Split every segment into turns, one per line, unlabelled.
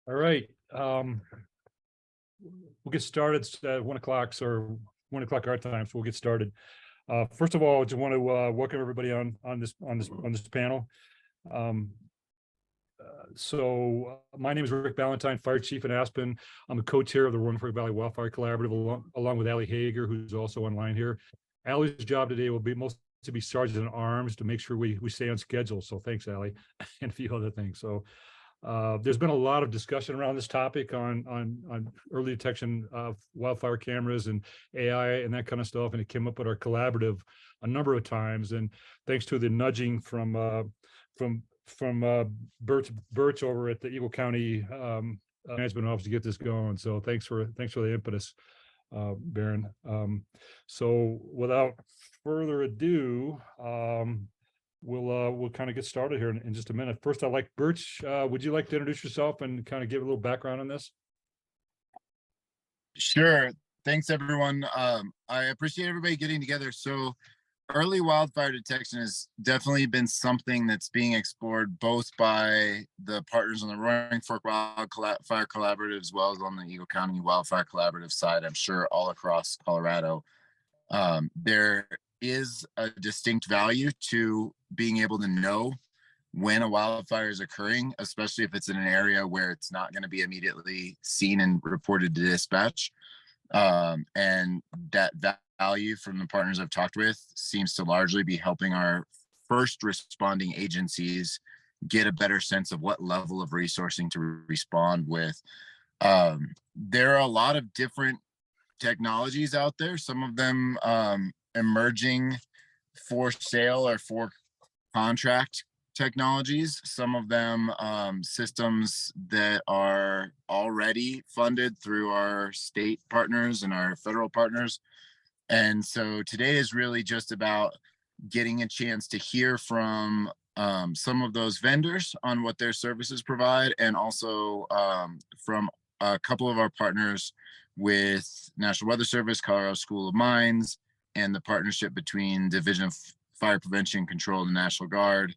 All right. We'll get started at 1 o'clock, or 1 o'clock our time. So we'll get started. First of all, I just want to welcome everybody on this panel. My name is Rick Ballantyne, Fire Chief in Aspen. I'm a co-chair of the Wildfire Valley Wildfire Collaborative, along with Ali Hager, who's also online here. Ali's job today will be mostly to be sergeant at arms to make sure we stay on schedule. So thanks, Ali, and a few other things. So there's been a lot of discussion around this topic on early detection of wildfire cameras and AI and that kind of stuff, and it came up at our collaborative a number of times. And thanks to the nudging from Birch over at the Eagle County Management Office to get this going. So thanks for the impetus, Baron. So without further ado, we'll kind of get started here in just a minute. First, I'd like Birch. Would you like to introduce yourself and kind of give a little background on this?
Sure. Thanks, everyone. I appreciate everybody getting together. So early wildfire detection has definitely been something that's being explored both by the partners on the Roaring Fork Wildfire Collaborative as well as on the Eagle County Wildfire Collaborative side, I'm sure all across Colorado. There is a distinct value to being able to know when a wildfire is occurring, especially if it's in an area where it's not going to be immediately seen and reported to dispatch. And that value from the partners I've talked with seems to largely be helping our first responding agencies get a better sense of what level of resourcing to respond with. There are a lot of different technologies out there, some of them emerging for sale or for contract technologies, some of them systems that are already funded through our state partners and our federal partners. And so today is really just about getting a chance to hear from some of those vendors on what their services provide, and also from a couple of our partners with National Weather Service, Colorado School of Mines, and the partnership between Division of Fire Prevention and Control and the National Guard,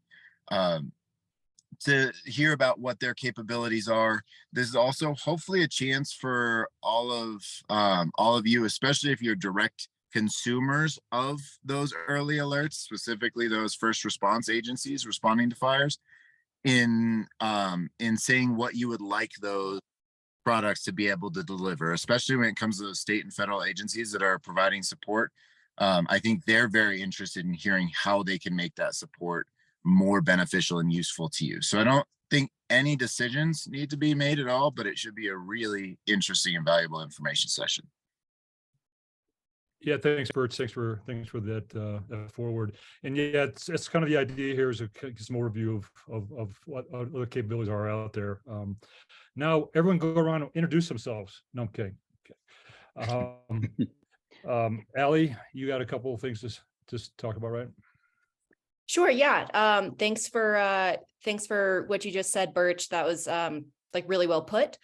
to hear about what their capabilities are. This is also hopefully a chance for all of you, especially if you're direct consumers of those early alerts, specifically those first response agencies responding to fires, in saying what you would like those products to be able to deliver, especially when it comes to the state and federal agencies that are providing support. I think they're very interested in hearing how they can make that support more beneficial and useful to you. So I don't think any decisions need to be made at all, but it should be a really interesting and valuable information session.
Yeah, thanks, Birch. Thanks for that forward. And yeah, it's kind of the idea here is to get some overview of what other capabilities are out there. Now, everyone go around and introduce themselves. No, I'm kidding. Okay. Ali, you got a couple of things to just talk about, right?
Sure. Yeah. Thanks for what you just said, Birch. That was like really well put.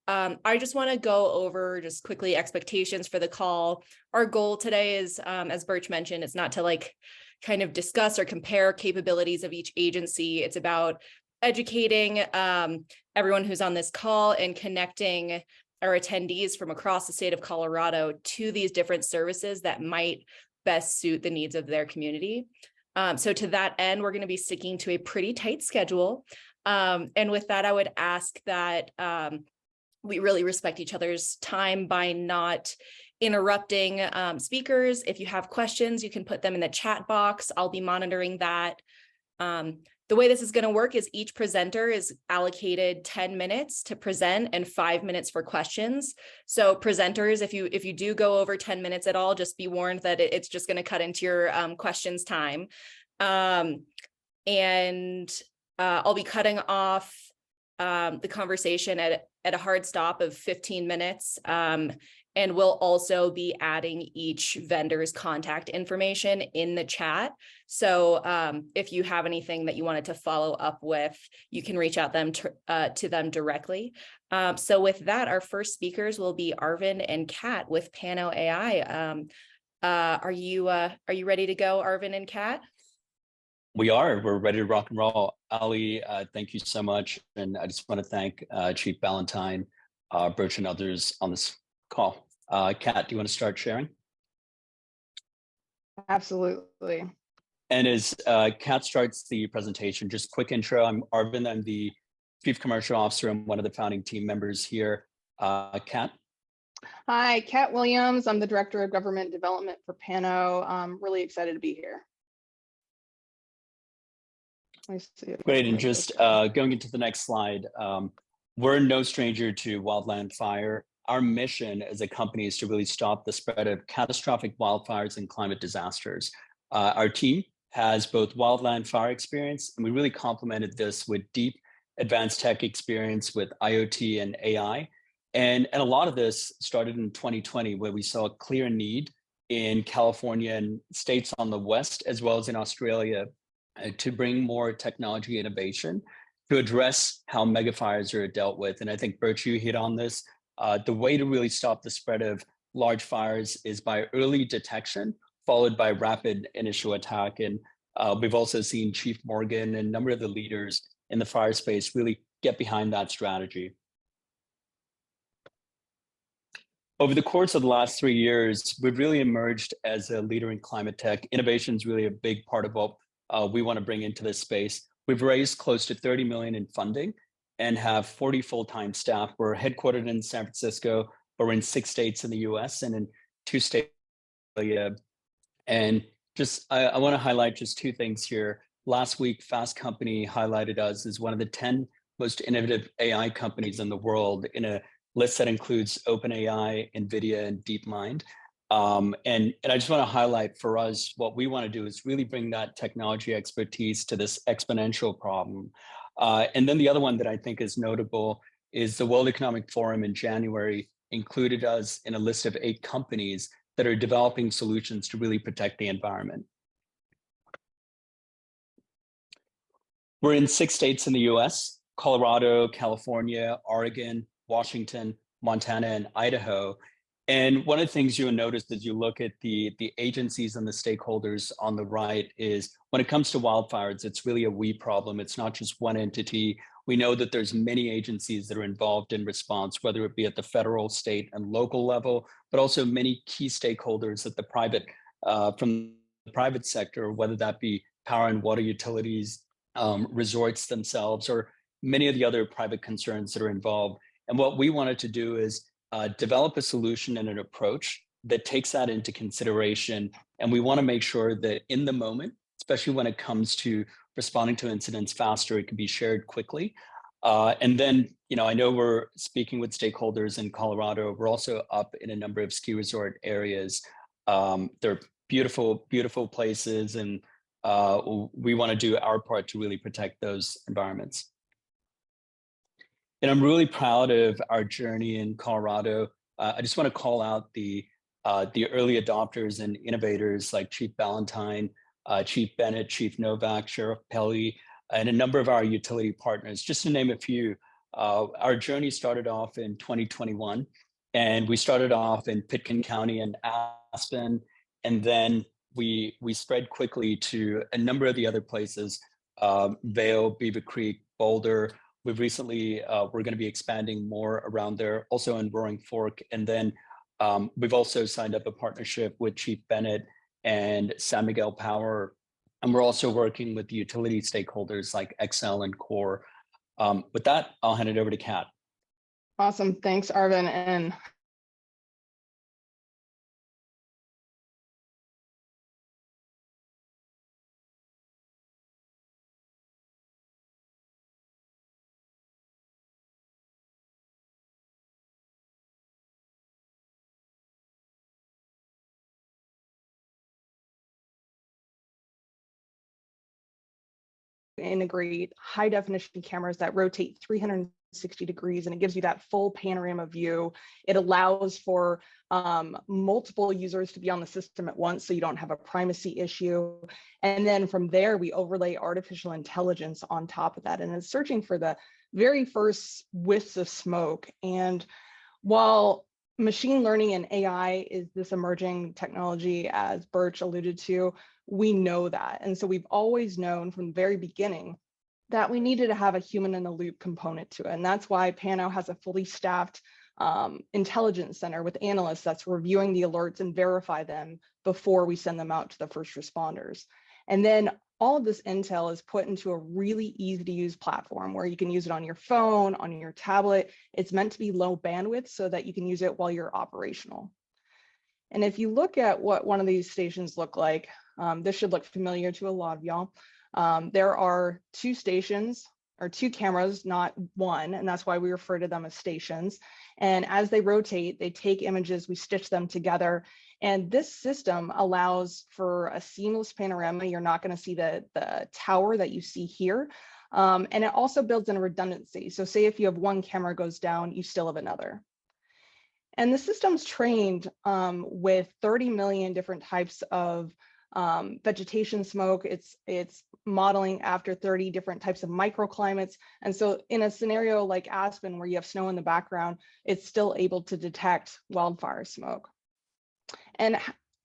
I just want to go over just quickly expectations for the call. Our goal today is, as Birch mentioned, it's not to like kind of discuss or compare capabilities of each agency. It's about educating everyone who's on this call and connecting our attendees from across the state of Colorado to these different services that might best suit the needs of their community. So to that end, we're going to be sticking to a pretty tight schedule. And with that, I would ask that we really respect each other's time by not interrupting speakers. If you have questions, you can put them in the chat box. I'll be monitoring that. The way this is going to work is each presenter is allocated 10 minutes to present and 5 minutes for questions. So presenters, if you do go over 10 minutes at all, just be warned that it's just going to cut into your questions time. And I'll be cutting off the conversation at a hard stop of 15 minutes. And we'll also be adding each vendor's contact information in the chat. So if you have anything that you wanted to follow up with, you can reach out to them directly. So with that, our first speakers will be Arvin and Kat with Pano AI. Are you ready to go, Arvin and Kat?
We are. We're ready to rock and roll. Ali, thank you so much. And I just want to thank Chief Ballantyne, Birch, and others on this call. Kat, do you want to start sharing?
Absolutely.
And as Kat starts the presentation, just quick intro. I'm Arvind. I'm the Chief Commercial Officer and one of the founding team members here. Kat?
Hi, Kat Williams. I'm the Director of Government Development for Pano. I'm really excited to be here.
Great, and just going into the next slide, we're no stranger to wildland fire. Our mission as a company is to really stop the spread of catastrophic wildfires and climate disasters. Our team has both wildland fire experience, and we really complemented this with deep advanced tech experience with IoT and AI. And a lot of this started in 2020, where we saw a clear need in California and states on the West, as well as in Australia, to bring more technology innovation to address how megafires are dealt with. And I think, Birch, you hit on this. The way to really stop the spread of large fires is by early detection, followed by rapid initial attack. And we've also seen Chief Morgan and a number of the leaders in the fire space really get behind that strategy. Over the course of the last 3 years, we've really emerged as a leader in climate tech. Innovation is really a big part of what we want to bring into this space. We've raised close to 30 million in funding and have 40 full-time staff. We're headquartered in San Francisco, but we're in 6 states in the US and in 2 states. And just, I want to highlight just 2 things here. Last week, Fast Company highlighted us as one of the 10 most innovative AI companies in the world in a list that includes OpenAI, NVIDIA, and DeepMind. And I just want to highlight for us, what we want to do is really bring that technology expertise to this exponential problem. And then the other one that I think is notable is the World Economic Forum in January included us in a list of 8 companies that are developing solutions to really protect the environment. We're in 6 states in the US, Colorado, California, Oregon, Washington, Montana, and Idaho. And one of the things you'll notice as you look at the agencies and the stakeholders on the right is when it comes to wildfires, it's really a we problem. It's not just one entity. We know that there's many agencies that are involved in response, whether it be at the federal, state, and local level, but also many key stakeholders at the private, from the private sector, whether that be power and water utilities, resorts themselves, or many of the other private concerns that are involved. And what we wanted to do is develop a solution and an approach that takes that into consideration. And we want to make sure that in the moment, especially when it comes to responding to incidents faster, it can be shared quickly. And then, I know we're speaking with stakeholders in Colorado. We're also up in a number of ski resort areas. They're beautiful, beautiful places. And we want to do our part to really protect those environments. And I'm really proud of our journey in Colorado. I just want to call out the early adopters and innovators like Chief Ballantyne, Chief Bennett, Chief Novak, Sheriff Pelly, and a number of our utility partners, just to name a few. Our journey started off in 2021, and we started off in Pitkin County and Aspen, and then we spread quickly to a number of the other places, Vail, Beaver Creek, Boulder. We've recently, we're going to be expanding more around there, also in Roaring Fork. And then we've also signed up a partnership with Chief Bennett and San Miguel Power. And we're also working with the utility stakeholders like Xcel and Core. With that, I'll hand it over to Kat.
Awesome. Thanks, Arvind. And integrate high definition cameras that rotate 360 degrees, and it gives you that full panorama view. It allows for multiple users to be on the system at once, so you don't have a privacy issue. And then from there, we overlay artificial intelligence on top of that, and it's searching for the very first whiffs of smoke. And while machine learning and AI is this emerging technology, as Birch alluded to, we know that. And so we've always known from the very beginning that we needed to have a human in the loop component to it. And that's why Pano has a fully staffed intelligence center with analysts that's reviewing the alerts and verify them before we send them out to the first responders. And then all of this intel is put into a really easy to use platform where you can use it on your phone, on your tablet. It's meant to be low bandwidth so that you can use it while you're operational. And if you look at what one of these stations look like, this should look familiar to a lot of y'all. There are 2 stations or 2 cameras, not one, and that's why we refer to them as stations. And as they rotate, they take images, we stitch them together. And this system allows for a seamless panorama. You're not going to see the tower that you see here. And it also builds in a redundancy. So say if you have one camera goes down, you still have another. And the system's trained with 30 million different types of vegetation smoke. It's modeling after 30 different types of microclimates. And so in a scenario like Aspen, where you have snow in the background, it's still able to detect wildfire smoke. And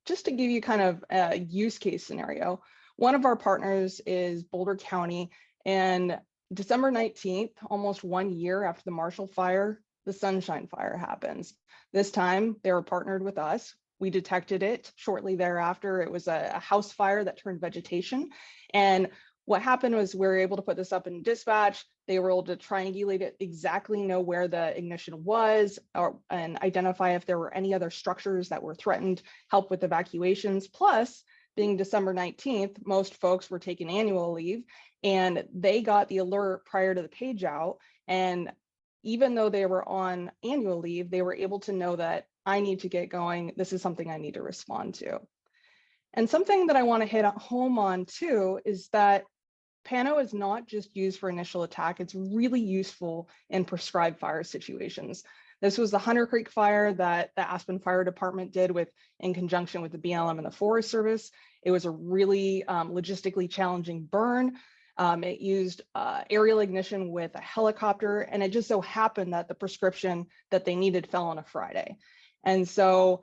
just to give you kind of a use case scenario, one of our partners is Boulder County, and December 19th, almost 1 year after the Marshall Fire, the Sunshine Fire happens. This time they were partnered with us. We detected it shortly thereafter. It was a house fire that turned vegetation. And what happened was we were able to put this up in dispatch. They were able to triangulate it, exactly know where the ignition was, and identify if there were any other structures that were threatened, help with evacuations. Plus, being December 19th, most folks were taking annual leave, and they got the alert prior to the page out. And even though they were on annual leave, they were able to know that I need to get going. This is something I need to respond to. And something that I want to hit home on too is that Pano is not just used for initial attack. It's really useful in prescribed fire situations. This was the Hunter Creek fire that the Aspen Fire Department did in conjunction with the BLM and the Forest Service. It was a really logistically challenging burn. It used aerial ignition with a helicopter, and it just so happened that the prescription that they needed fell on a Friday. And so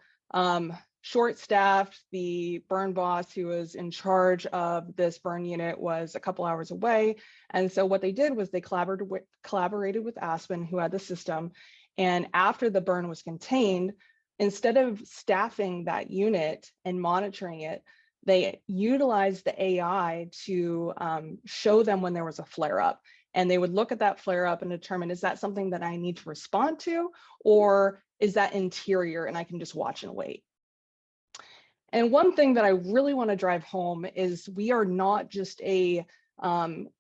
short-staffed, the burn boss who was in charge of this burn unit was a couple hours away. And so what they did was they collaborated with Aspen, who had the system. And after the burn was contained, instead of staffing that unit and monitoring it, they utilized the AI to show them when there was a flare-up. And they would look at that flare-up and determine, is that something that I need to respond to, or is that interior and I can just watch and wait? And one thing that I really want to drive home is we are not just a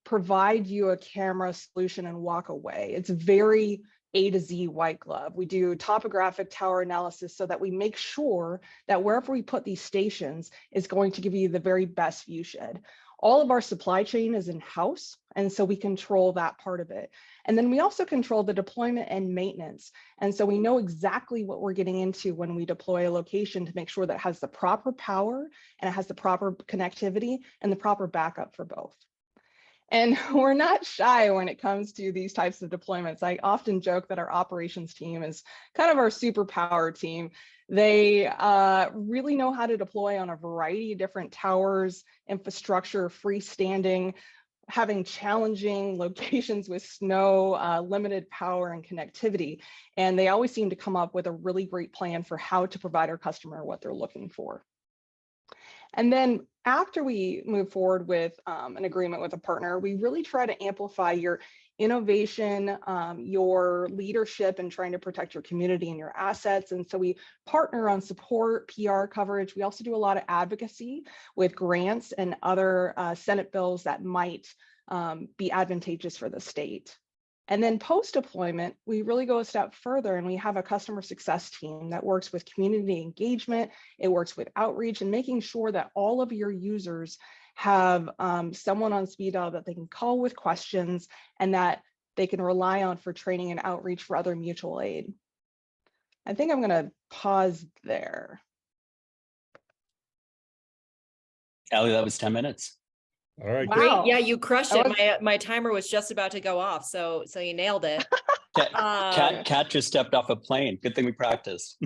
provide you a camera solution and walk away. It's very A to Z white glove. We do topographic tower analysis so that we make sure that wherever we put these stations is going to give you the very best view shed. All of our supply chain is in-house, and so we control that part of it. And then we also control the deployment and maintenance. And so we know exactly what we're getting into when we deploy a location to make sure that it has the proper power and it has the proper connectivity and the proper backup for both. And we're not shy when it comes to these types of deployments. I often joke that our operations team is kind of our superpower team. They really know how to deploy on a variety of different towers, infrastructure, freestanding, having challenging locations with snow, limited power and connectivity. And they always seem to come up with a really great plan for how to provide our customer what they're looking for. And then after we move forward with an agreement with a partner, we really try to amplify your innovation, your leadership, and trying to protect your community and your assets. And so we partner on support, PR coverage. We also do a lot of advocacy with grants and other Senate bills that might be advantageous for the state. And then post-deployment, we really go a step further and we have a customer success team that works with community engagement. It works with outreach and making sure that all of your users have someone on speed dial that they can call with questions and that they can rely on for training and outreach for other mutual aid. I think I'm going to pause there.
Allie, that was 10 minutes.
All right.
Great.
Wow.
Yeah, you crushed
That
it. My timer was just about to go off, so you nailed it.
Kat just stepped off a plane. Good thing we practiced.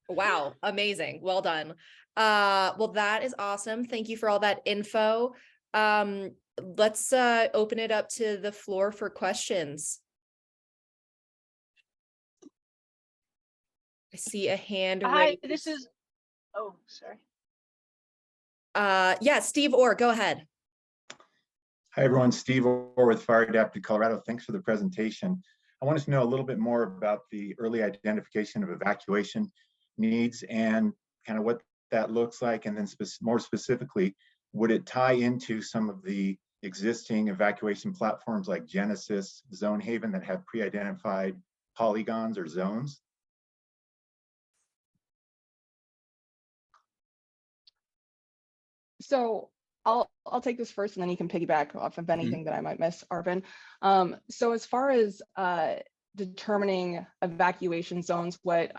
Wow, amazing. Well done. Well, that is awesome. Thank you for all that info. let's open it up to the floor for questions. I see a hand
Hi,
raised.
this is, oh, sorry.
Yeah, Steve Orr, go ahead.
Hi, everyone. Steve Orr with Fire Adapted Colorado. Thanks for the presentation. I wanted to know a little bit more about the early identification of evacuation needs and kind of what that looks like. And then more specifically, would it tie into some of the existing evacuation platforms like Genesis, Zone Haven that have pre-identified polygons or zones?
So I'll take this first, and then you can piggyback off of anything that I might miss, Arvin. So as far as determining evacuation zones, what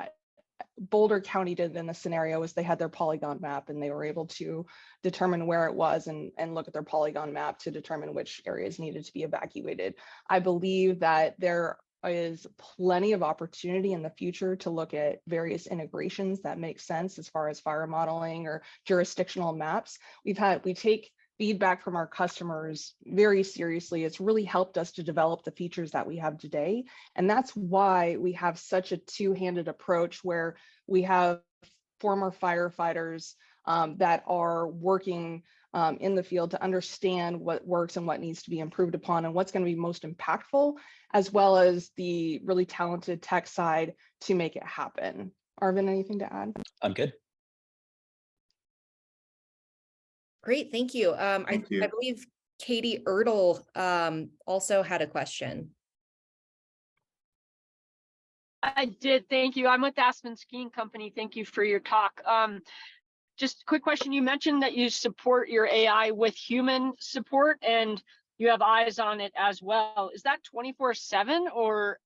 Boulder County did in the scenario was they had their polygon map, and they were able to determine where it was and look at their polygon map to determine which areas needed to be evacuated. I believe that there is plenty of opportunity in the future to look at various integrations that make sense as far as fire modeling or jurisdictional maps. We take feedback from our customers very seriously. It's really helped us to develop the features that we have today. And that's why we have such a two-handed approach where we have former firefighters that are working in the field to understand what works and what needs to be improved upon and what's going to be most impactful, as well as the really talented tech side to make it happen. Arvin, anything to add?
I'm good.
Great, thank you.
Thank you.
I believe Katie Ertl also had a question.
I did, thank you. I'm with Aspen Skiing Company. Thank you for your talk. Just a quick question. You mentioned that you support your AI with human support and you have eyes on it as well. Is that 24/7 or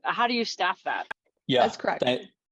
how do you staff that?
Yeah,
That's correct.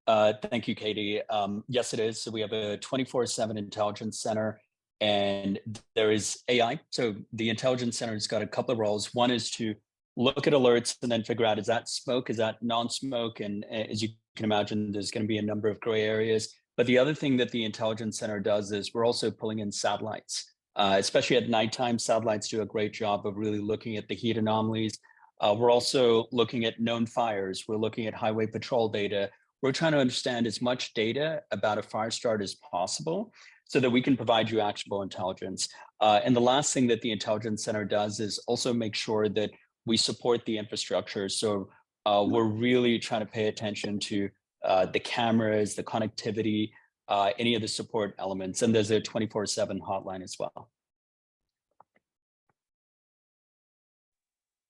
Thank you, Katie. Yes, it is. So we have a 24/7 intelligence center and there is AI. So the intelligence center has got a couple of roles. One is to look at alerts and then figure out, is that smoke, is that non-smoke? And as you can imagine, there's going to be a number of gray areas. But the other thing that the intelligence center does is we're also pulling in satellites, especially at nighttime. Satellites do a great job of really looking at the heat anomalies. We're also looking at known fires. We're looking at highway patrol data. We're trying to understand as much data about a fire start as possible so that we can provide you actionable intelligence. And the last thing that the intelligence center does is also make sure that we support the infrastructure. So we're really trying to pay attention to the cameras, the connectivity, any of the support elements. And there's a 24/7 hotline as well.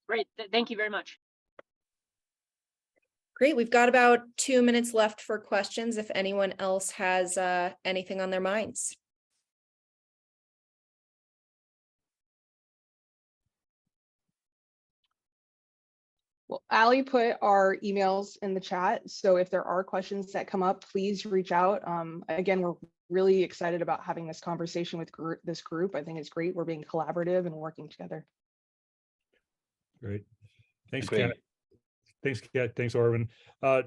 Great, thank you very much.
Great, we've got about 2 minutes left for questions if anyone else has anything on their minds.
Well, Allie put our emails in the chat. So if there are questions that come up, please reach out. Again, we're really excited about having this conversation with this group. I think it's great. We're being collaborative and working together.
Great. Thanks,
Agreed.
Kat. Thanks, Kat. Thanks, Arvin.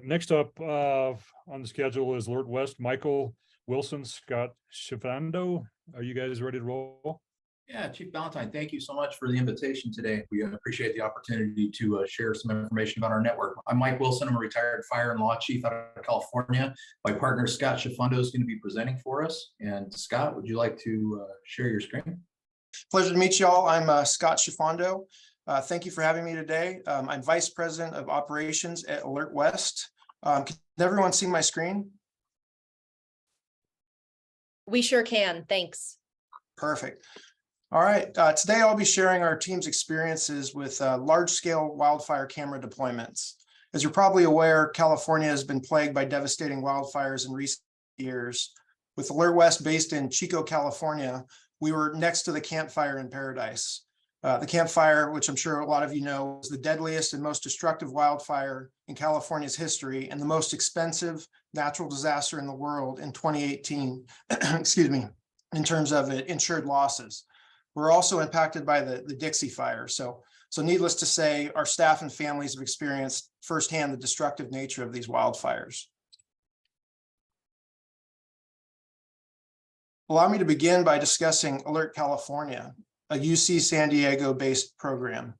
Next up on the schedule is Alert West, Michael Wilson, Scott Schifando. Are you guys ready to roll?
Yeah, Chief Ballantyne, thank you so much for the invitation today. We appreciate the opportunity to share some information about our network. I'm Mike Wilson. I'm a retired fire and law chief out of California. My partner, Scott Schifando, is going to be presenting for us. And Scott, would you like to share your screen?
Pleasure to meet you all. I'm Scott Schifando. Thank you for having me today. I'm Vice President of Operations at Alert West. Can everyone see my screen?
We sure can, thanks.
Perfect. All right, today I'll be sharing our team's experiences with large-scale wildfire camera deployments. As you're probably aware, California has been plagued by devastating wildfires in recent years. With Alert West based in Chico, California, we were next to the Camp Fire in Paradise. The Camp Fire, which I'm sure a lot of you know, is the deadliest and most destructive wildfire in California's history and the most expensive natural disaster in the world in 2018, excuse me, in terms of insured losses. We're also impacted by the Dixie Fire. So needless to say, our staff and families have experienced firsthand the destructive nature of these wildfires. Allow me to begin by discussing Alert California. a UC San Diego-based program.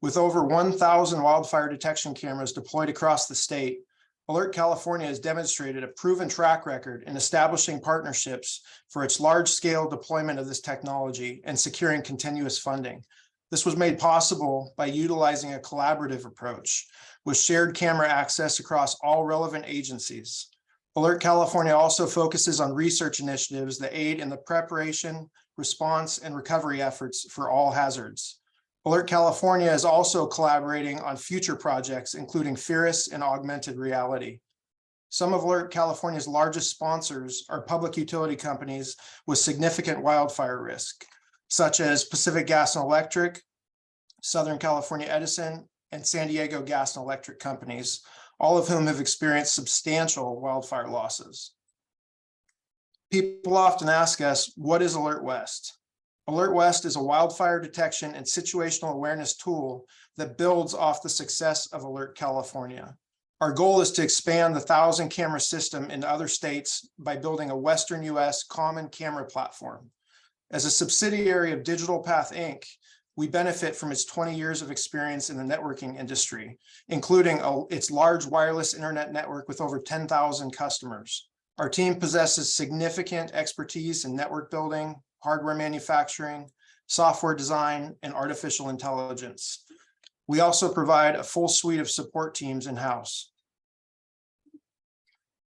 With over 1,000 wildfire detection cameras deployed across the state, Alert California has demonstrated a proven track record in establishing partnerships for its large-scale deployment of this technology and securing continuous funding. This was made possible by utilizing a collaborative approach with shared camera access across all relevant agencies. Alert California also focuses on research initiatives that aid in the preparation, response, and recovery efforts for all hazards. Alert California is also collaborating on future projects, including FIRIS and augmented reality. Some of Alert California's largest sponsors are public utility companies with significant wildfire risk, such as Pacific Gas and Electric, Southern California Edison, and San Diego Gas and Electric companies, all of whom have experienced substantial wildfire losses. People often ask us, what is Alert West? Alert West is a wildfire detection and situational awareness tool that builds off the success of Alert California. Our goal is to expand the 1,000 camera system into other states by building a Western US common camera platform. As a subsidiary of Digital Path Inc., we benefit from its 20 years of experience in the networking industry, including its large wireless internet network with over 10,000 customers. Our team possesses significant expertise in network building, hardware manufacturing, software design, and artificial intelligence. We also provide a full suite of support teams in-house.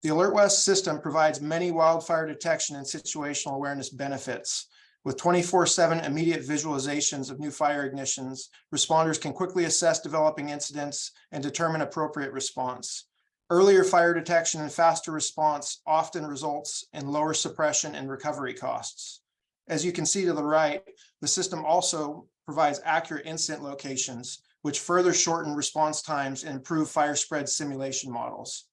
The Alert West system provides many wildfire detection and situational awareness benefits. With 24/7 immediate visualizations of new fire ignitions, responders can quickly assess developing incidents and determine appropriate response. Earlier fire detection and faster response often results in lower suppression and recovery costs. As you can see to the right, the system also provides accurate incident locations, which further shorten response times and improve fire spread simulation models.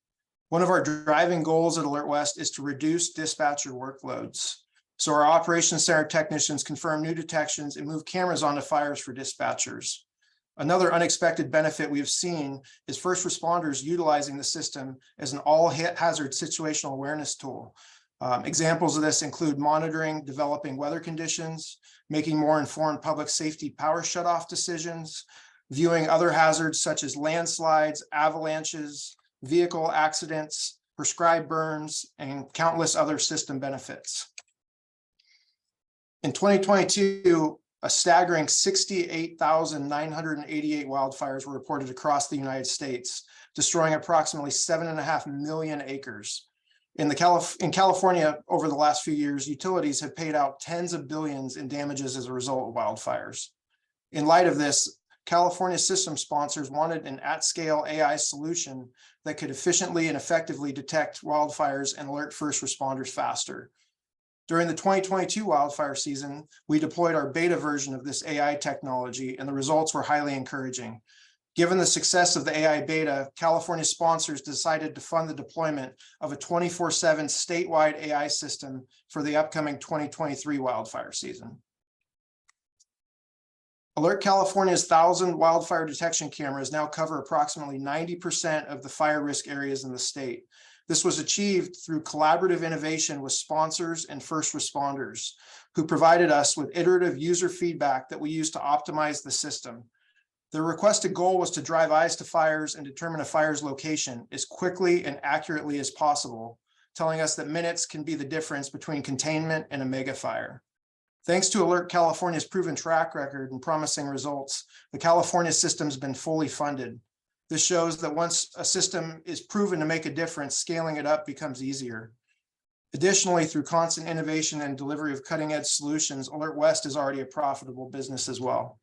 One of our driving goals at Alert West is to reduce dispatcher workloads. So our operations center technicians confirm new detections and move cameras onto fires for dispatchers. Another unexpected benefit we have seen is first responders utilizing the system as an all-hazard situational awareness tool. Examples of this include monitoring developing weather conditions, making more informed public safety power shutoff decisions, viewing other hazards such as landslides, avalanches, vehicle accidents, prescribed burns, and countless other system benefits. In 2022, a staggering 68,988 wildfires were reported across the United States, destroying approximately 7.5 million acres. In California, over the last few years, utilities have paid out tens of billions in damages as a result of wildfires. In light of this, California system sponsors wanted an at-scale AI solution that could efficiently and effectively detect wildfires and alert first responders faster. During the 2022 wildfire season, we deployed our beta version of this AI technology, and the results were highly encouraging. Given the success of the AI beta, California sponsors decided to fund the deployment of a 24/7 statewide AI system for the upcoming 2023 wildfire season. Alert California's 1,000 wildfire detection cameras now cover approximately 90% of the fire risk areas in the state. This was achieved through collaborative innovation with sponsors and first responders who provided us with iterative user feedback that we used to optimize the system. The requested goal was to drive eyes to fires and determine a fire's location as quickly and accurately as possible, telling us that minutes can be the difference between containment and a mega fire. Thanks to Alert California's proven track record and promising results, the California system's been fully funded. This shows that once a system is proven to make a difference, scaling it up becomes easier. Additionally, through constant innovation and delivery of cutting-edge solutions, Alert West is already a profitable business as well.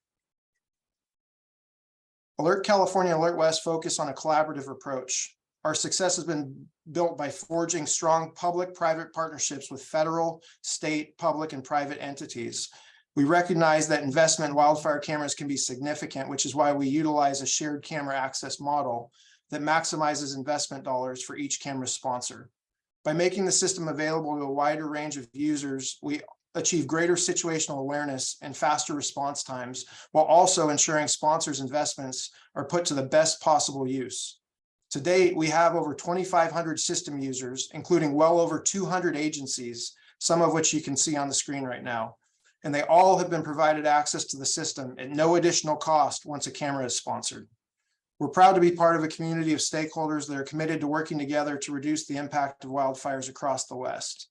Alert California and Alert West focus on a collaborative approach. Our success has been built by forging strong public-private partnerships with federal, state, public, and private entities. We recognize that investment in wildfire cameras can be significant, which is why we utilize a shared camera access model that maximizes investment dollars for each camera sponsor. By making the system available to a wider range of users, we achieve greater situational awareness and faster response times, while also ensuring sponsors' investments are put to the best possible use. To date, we have over 2,500 system users, including well over 200 agencies, some of which you can see on the screen right now. and they all have been provided access to the system at no additional cost once a camera is sponsored. We're proud to be part of a community of stakeholders that are committed to working together to reduce the impact of wildfires across the West.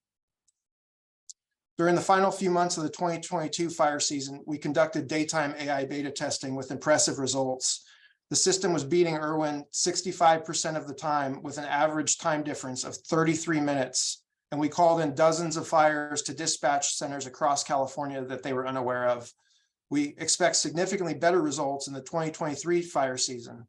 During the final few months of the 2022 fire season, we conducted daytime AI beta testing with impressive results. The system was beating Irwin 65% of the time with an average time difference of 33 minutes. And we called in dozens of fires to dispatch centers across California that they were unaware of. We expect significantly better results in the 2023 fire season.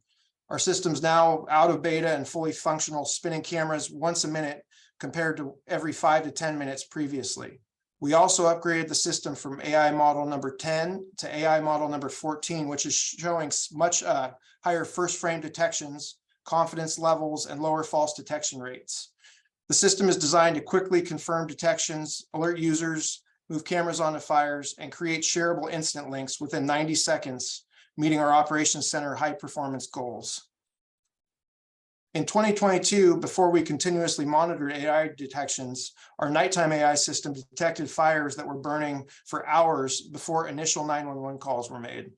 Our system's now out of beta and fully functional, spinning cameras once a minute compared to every 5 to 10 minutes previously. We also upgraded the system from AI model number 10 to AI model number 14, which is showing much higher first frame detections, confidence levels, and lower false detection rates. The system is designed to quickly confirm detections, alert users, move cameras onto fires, and create shareable incident links within 90 seconds, meeting our operations center high performance goals. In 2022, before we continuously monitored AI detections, our nighttime AI system detected fires that were burning for hours before initial 911 calls were made.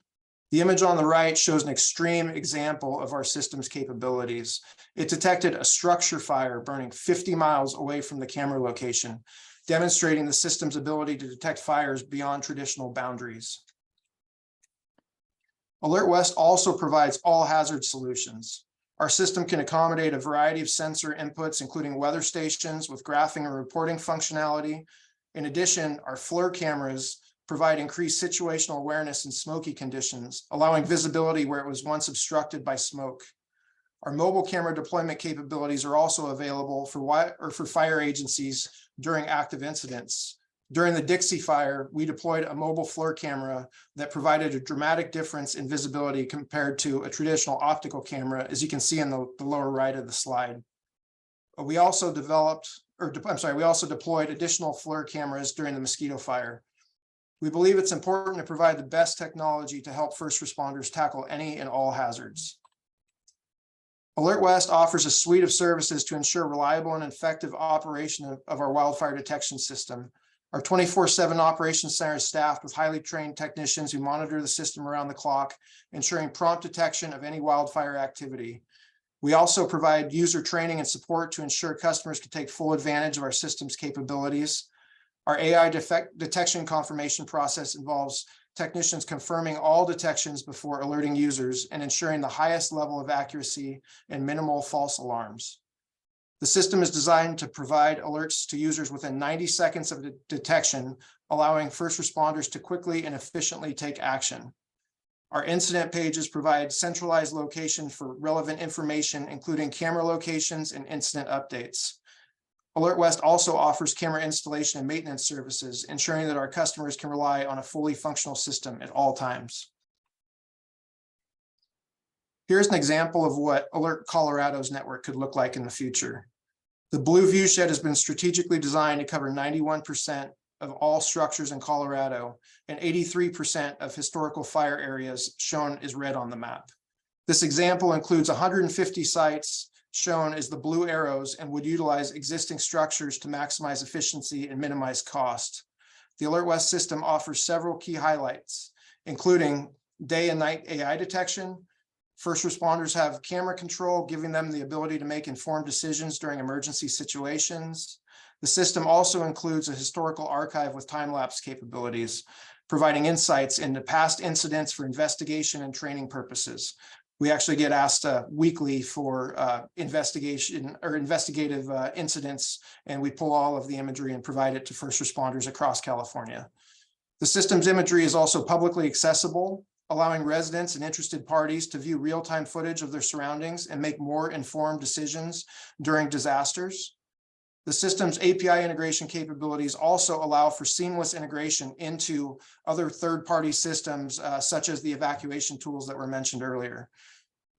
The image on the right shows an extreme example of our system's capabilities. It detected a structure fire burning 50 miles away from the camera location, demonstrating the system's ability to detect fires beyond traditional boundaries. Alert West also provides all hazard solutions. Our system can accommodate a variety of sensor inputs, including weather stations with graphing and reporting functionality. In addition, our FLIR cameras provide increased situational awareness in smoky conditions, allowing visibility where it was once obstructed by smoke. Our mobile camera deployment capabilities are also available for fire agencies during active incidents. During the Dixie fire, we deployed a mobile FLIR camera that provided a dramatic difference in visibility compared to a traditional optical camera, as you can see in the lower right of the slide. We also deployed additional FLIR cameras during the mosquito fire. We believe it's important to provide the best technology to help first responders tackle any and all hazards. Alert West offers a suite of services to ensure reliable and effective operation of our wildfire detection system. Our 24/7 operations center is staffed with highly trained technicians who monitor the system around the clock, ensuring prompt detection of any wildfire activity. We also provide user training and support to ensure customers can take full advantage of our system's capabilities. Our AI detection confirmation process involves technicians confirming all detections before alerting users and ensuring the highest level of accuracy and minimal false alarms. The system is designed to provide alerts to users within 90 seconds of detection, allowing first responders to quickly and efficiently take action. Our incident pages provide centralized location for relevant information, including camera locations and incident updates. Alert West also offers camera installation and maintenance services, ensuring that our customers can rely on a fully functional system at all times. Here's an example of what Alert Colorado's network could look like in the future. The blue view shed has been strategically designed to cover 91% of all structures in Colorado and 83% of historical fire areas, shown as red on the map. This example includes 150 sites shown as the blue arrows and would utilize existing structures to maximize efficiency and minimize cost. The Alert West system offers several key highlights, including day and night AI detection. First responders have camera control, giving them the ability to make informed decisions during emergency situations. The system also includes a historical archive with time-lapse capabilities, providing insights into past incidents for investigation and training purposes. We actually get asked weekly for investigation or investigative incidents, and we pull all of the imagery and provide it to first responders across California. The system's imagery is also publicly accessible, allowing residents and interested parties to view real-time footage of their surroundings and make more informed decisions during disasters. The system's API integration capabilities also allow for seamless integration into other third-party systems, such as the evacuation tools that were mentioned earlier.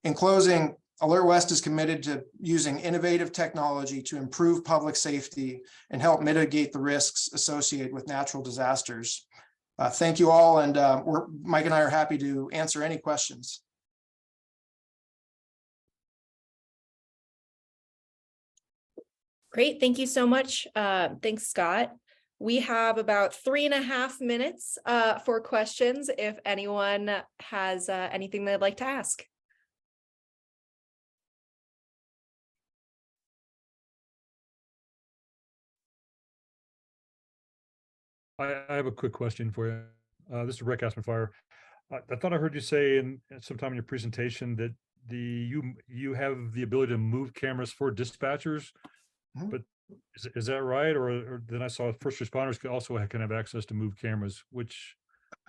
In closing, Alert West is committed to using innovative technology to improve public safety and help mitigate the risks associated with natural disasters. Thank you all, and Mike and I are happy to answer any questions.
Great, thank you so much. Thanks, Scott. We have about 3.5 minutes for questions if anyone has anything they'd like to ask.
I have a quick question for you. This is Rick Aspenfire. I thought I heard you say in sometime in your presentation that you have the ability to move cameras for dispatchers,
Mhm.
but is that right? Or then I saw first responders can have access to move cameras, which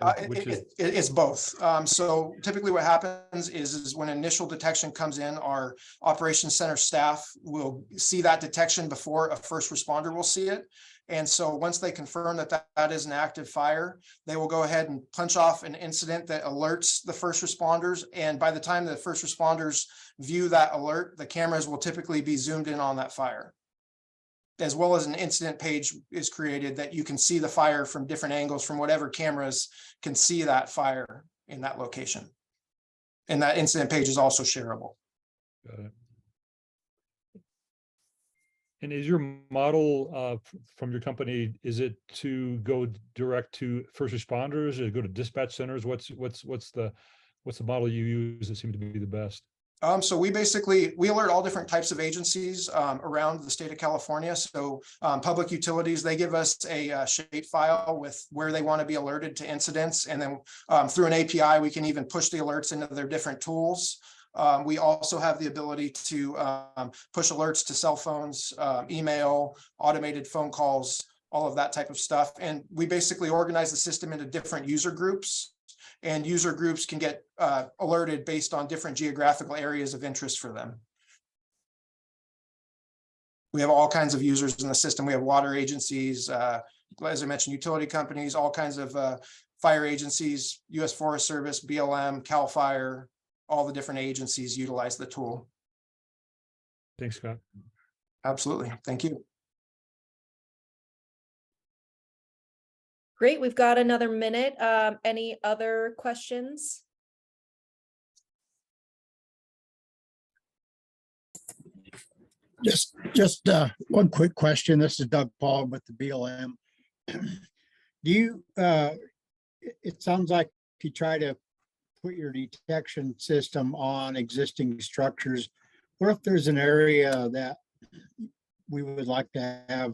is
It's both. So typically what happens is when initial detection comes in, our operations center staff will see that detection before a first responder will see it. And so once they confirm that that is an active fire, they will go ahead and punch off an incident that alerts the first responders. And by the time the first responders view that alert, the cameras will typically be zoomed in on that fire, as well as an incident page is created that you can see the fire from different angles from whatever cameras can see that fire in that location. And that incident page is also shareable.
Got it. And is your model from your company, is it to go direct to first responders, or go to dispatch centers? What's the model you use that seems to be the best?
So we alert all different types of agencies around the state of California. So public utilities, they give us a shape file with where they want to be alerted to incidents. And then through an API, we can even push the alerts into their different tools. We also have the ability to push alerts to cell phones, email, automated phone calls, all of that type of stuff. And we basically organize the system into different user groups. And user groups can get alerted based on different geographical areas of interest for them. We have all kinds of users in the system. We have water agencies, as I mentioned, utility companies, all kinds of fire agencies, U.S. Forest Service, BLM, CAL FIRE, all the different agencies utilize the tool.
Thanks, Scott.
Absolutely. Thank you.
Great, we've got another minute. Any other questions?
Just one quick question. This is Doug Paul with the BLM. Do you, it sounds like you try to put your detection system on existing structures. What if there's an area that we would like to have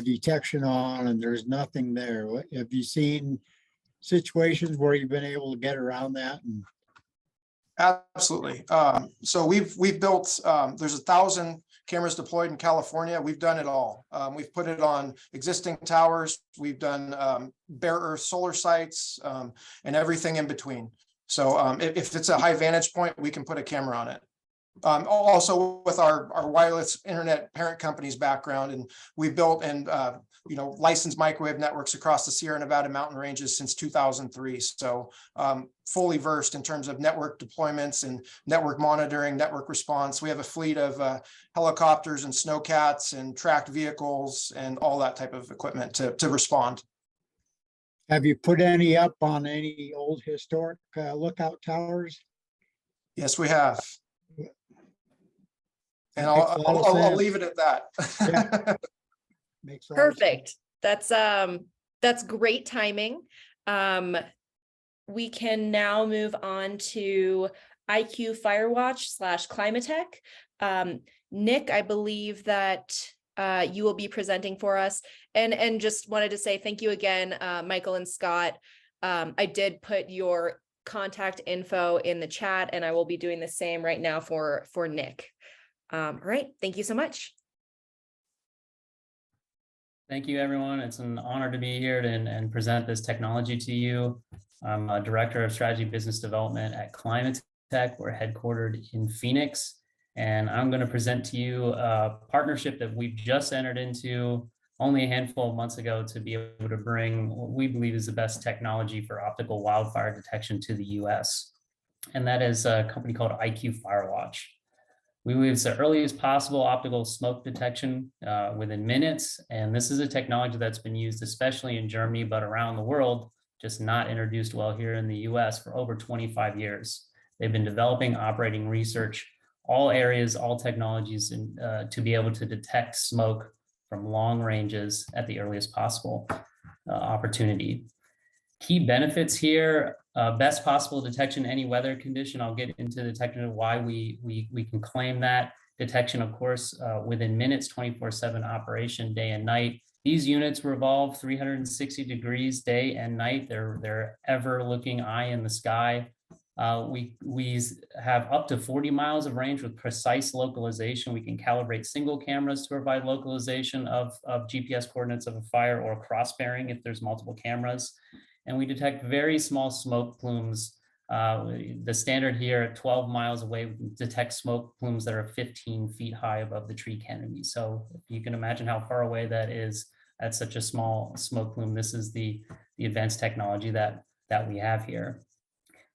detection on and there's nothing there? Have you seen situations where you've been able to get around that?
Absolutely. So we've built, there's 1,000 cameras deployed in California. We've done it all. We've put it on existing towers. We've done bare earth solar sites and everything in between. So if it's a high vantage point, we can put a camera on it. Also with our wireless internet parent company's background, and we've built and licensed microwave networks across the Sierra Nevada mountain ranges since 2003. So fully versed in terms of network deployments and network monitoring, network response. We have a fleet of helicopters and snowcats and tracked vehicles and all that type of equipment to respond.
Have you put any up on any old historic lookout towers?
Yes, we have. And
That
I'll leave it at that.
Yeah. Makes a lot of sense.
Perfect. That's great timing. We can now move on to IQ Firewatch / Climatec. Nick, I believe that you will be presenting for us, and just wanted to say thank you again, Michael and Scott. I did put your contact info in the chat, and I will be doing the same right now for Nick. All right, thank you so much.
Thank you, everyone. It's an honor to be here and present this technology to you. I'm a director of strategy business development at Climatec. We're headquartered in Phoenix, and I'm going to present to you a partnership that we've just entered into only a handful of months ago to be able to bring what we believe is the best technology for optical wildfire detection to the US. And that is a company called IQ Firewatch. We believe it's the earliest possible optical smoke detection within minutes. And this is a technology that's been used especially in Germany, but around the world, just not introduced well here in the US for over 25 years. They've been developing, operating research, all areas, all technologies to be able to detect smoke from long ranges at the earliest possible opportunity. Key benefits here, best possible detection, any weather condition. I'll get into the detection of why we can claim that. Detection, of course, within minutes, 24/7 operation, day and night. These units revolve 360 degrees day and night. They're ever looking eye in the sky. We have up to 40 miles of range with precise localization. We can calibrate single cameras to provide localization of GPS coordinates of a fire, or cross-bearing if there's multiple cameras. And we detect very small smoke plumes. The standard here at 12 miles away, we can detect smoke plumes that are 15 feet high above the tree canopy. So if you can imagine how far away that is at such a small smoke plume, this is the advanced technology that we have here.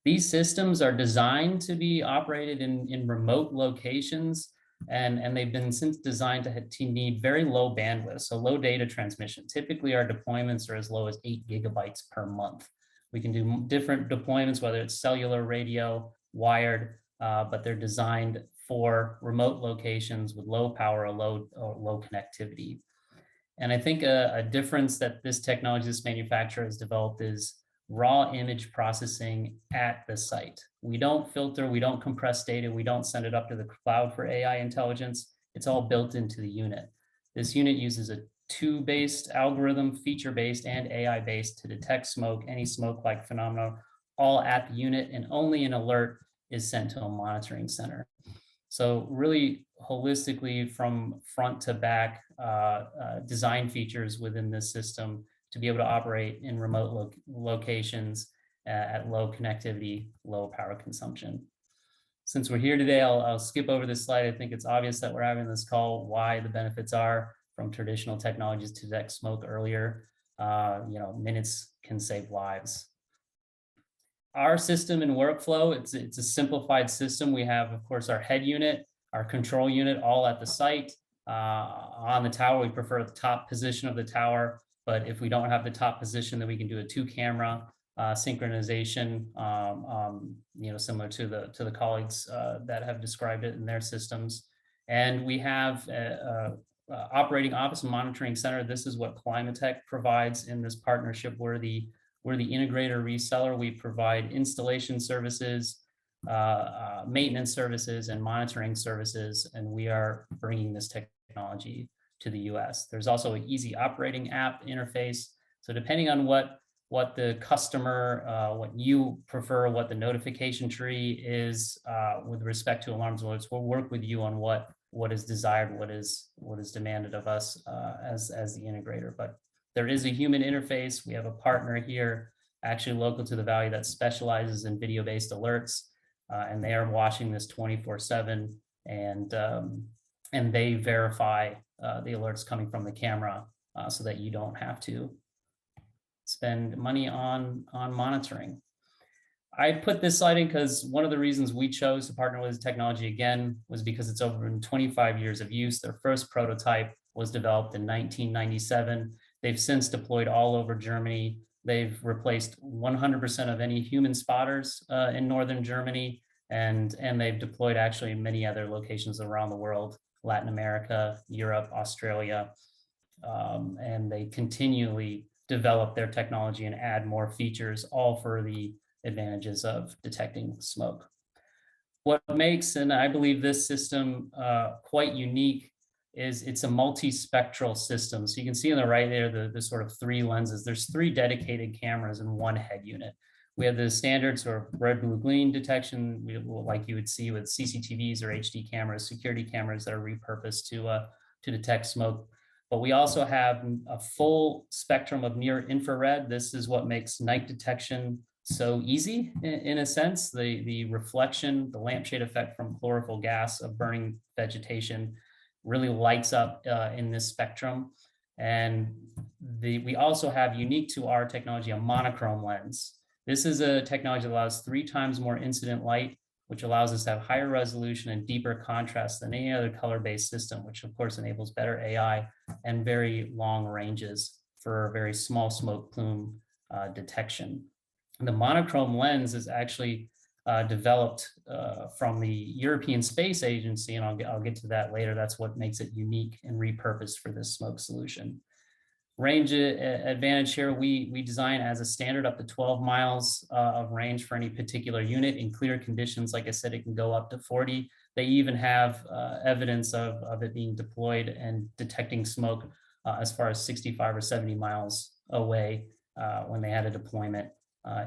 These systems are designed to be operated in remote locations, and they've been since designed to need very low bandwidth, so low data transmission. Typically, our deployments are as low as 8 gigabytes per month. We can do different deployments, whether it's cellular, radio, wired, but they're designed for remote locations with low power or low connectivity. And I think a difference that this technology, this manufacturer has developed is raw image processing at the site. We don't filter, we don't compress data, we don't send it up to the cloud for AI intelligence. It's all built into the unit. This unit uses a two-based algorithm, feature-based and AI-based, to detect smoke, any smoke-like phenomena, all at the unit, and only an alert is sent to a monitoring center. So really holistically, from front to back, design features within this system to be able to operate in remote locations at low connectivity, low power consumption. Since we're here today, I'll skip over this slide. I think it's obvious that we're having this call, why the benefits are from traditional technologies to detect smoke earlier. Minutes can save lives. Our system and workflow, it's a simplified system. We have, of course, our head unit, our control unit, all at the site. On the tower, we prefer the top position of the tower, but if we don't have the top position, then we can do a 2-camera synchronization, similar to the colleagues that have described it in their systems. And we have operating office and monitoring center. This is what Climatec provides in this partnership. We're the integrator reseller. We provide installation services, maintenance services, and monitoring services, and we are bringing this technology to the US. There's also an easy operating app interface. So depending on what the customer, what you prefer, what the notification tree is with respect to alarms alerts, we'll work with you on what is desired, what is demanded of us as the integrator. But there is a human interface. We have a partner here, actually local to the Valley, that specializes in video-based alerts, and they are watching this 24/7, and they verify the alerts coming from the camera so that you don't have to spend money on monitoring. I put this slide in because one of the reasons we chose to partner with this technology again was because it's over 25 years of use. Their first prototype was developed in 1997. They've since deployed all over Germany. They've replaced 100% of any human spotters in northern Germany, and they've deployed actually in many other locations around the world, Latin America, Europe, Australia, and they continually develop their technology and add more features, all for the advantages of detecting smoke. What makes, and I believe this system quite unique, is it's a multispectral system. So you can see on the right there, the sort of 3 lenses. There's 3 dedicated cameras in one head unit. We have the standard sort of red, blue, green detection, like you would see with CCTVs or HD cameras, security cameras that are repurposed to detect smoke. But we also have a full spectrum of near infrared. This is what makes night detection so easy in a sense. The reflection, the lampshade effect from chlorophyll gas of burning vegetation really lights up in this spectrum. And we also have, unique to our technology, a monochrome lens. This is a technology that allows 3 times more incident light, which allows us to have higher resolution and deeper contrast than any other color-based system, which of course enables better AI and very long ranges for very small smoke plume detection. And the monochrome lens is actually developed from the European Space Agency, and I'll get to that later. That's what makes it unique and repurposed for this smoke solution. Range advantage here, we design as a standard up to 12 miles of range for any particular unit. In clear conditions, like I said, it can go up to 40. They even have evidence of it being deployed and detecting smoke as far as 65 or 70 miles away when they had a deployment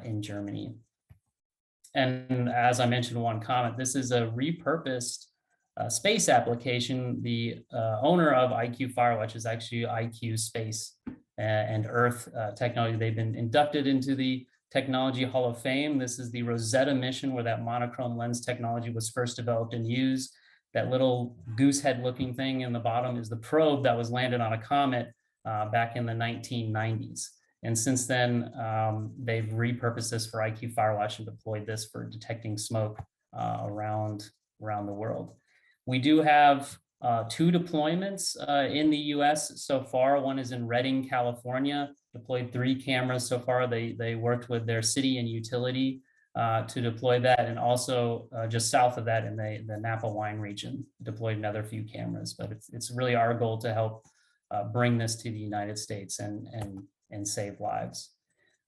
in Germany. And as I mentioned in one comment, this is a repurposed space application. The owner of IQ Firewatch is actually IQ Space and Earth technology. They've been inducted into the Technology Hall of Fame. This is the Rosetta mission where that monochrome lens technology was first developed and used. That little goose head looking thing in the bottom is the probe that was landed on a comet back in the 1990s. And since then, they've repurposed this for IQ Firewatch and deployed this for detecting smoke around the world. We do have 2 deployments in the US so far. One is in Redding, California, deployed 3 cameras so far. They worked with their city and utility to deploy that, and also just south of that in the Napa wine region, deployed another few cameras. But it's really our goal to help bring this to the United States and save lives.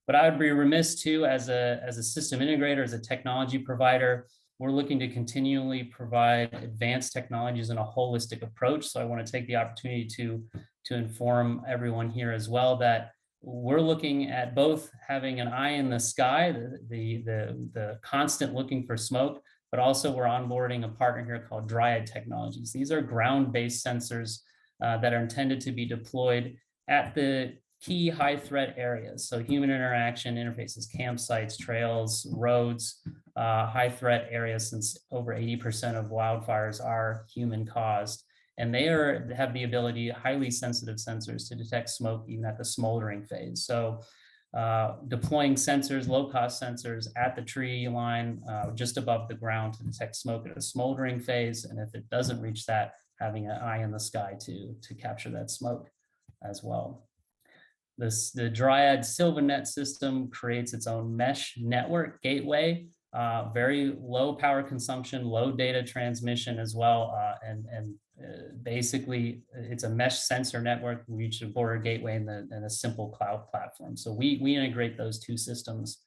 But I would be remiss too, as a system integrator, as a technology provider, we're looking to continually provide advanced technologies in a holistic approach. So I want to take the opportunity to inform everyone here as well that we're looking at both having an eye in the sky, the constant looking for smoke, but also we're onboarding a partner here called Dryad Technologies. These are ground-based sensors that are intended to be deployed at the key high threat areas. So human interaction interfaces, campsites, trails, roads, high threat areas, since over 80% of wildfires are human caused. And they have the ability, highly sensitive sensors, to detect smoke even at the smoldering phase. So deploying sensors, low cost sensors at the tree line, just above the ground to detect smoke at a smoldering phase. And if it doesn't reach that, having an eye in the sky to capture that smoke as well. The Dryad SilverNet system creates its own mesh network gateway, very low power consumption, low data transmission as well. Basically, it's a mesh sensor network, reach a border gateway, and a simple cloud platform. So we integrate those 2 systems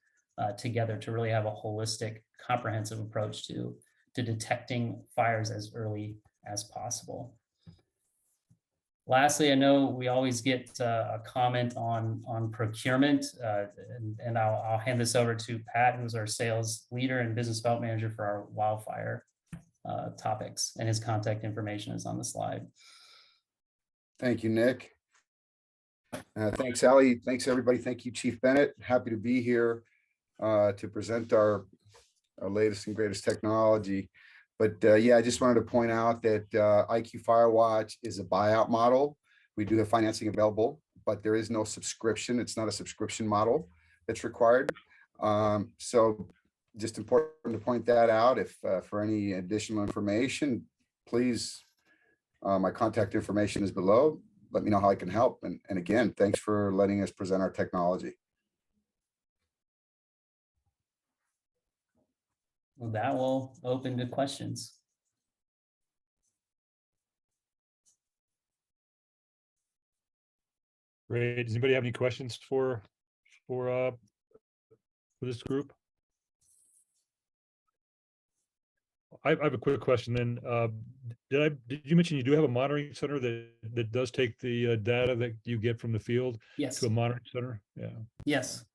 together to really have a holistic, comprehensive approach to detecting fires as early as possible. Lastly, I know we always get a comment on procurement, and I'll hand this over to Pat, who's our sales leader and business development manager for our wildfire topics, and his contact information is on the slide.
Thank you, Nick. Thanks, Allie. Thanks, everybody. Thank you, Chief Bennett. Happy to be here to present our latest and greatest technology. But yeah, I just wanted to point out that IQ Firewatch is a buyout model. We do have financing available, but there is no subscription. It's not a subscription model that's required. So just important to point that out. If for any additional information, please, my contact information is below. Let me know how I can help. And again, thanks for letting us present our technology.
Well, that will open to questions.
Great. Does anybody have any questions for this group? I have a quick question then. Did you mention you do have a monitoring center that does take the data that you get from the field?
Yes.
To a monitoring center? Yeah.
Yes.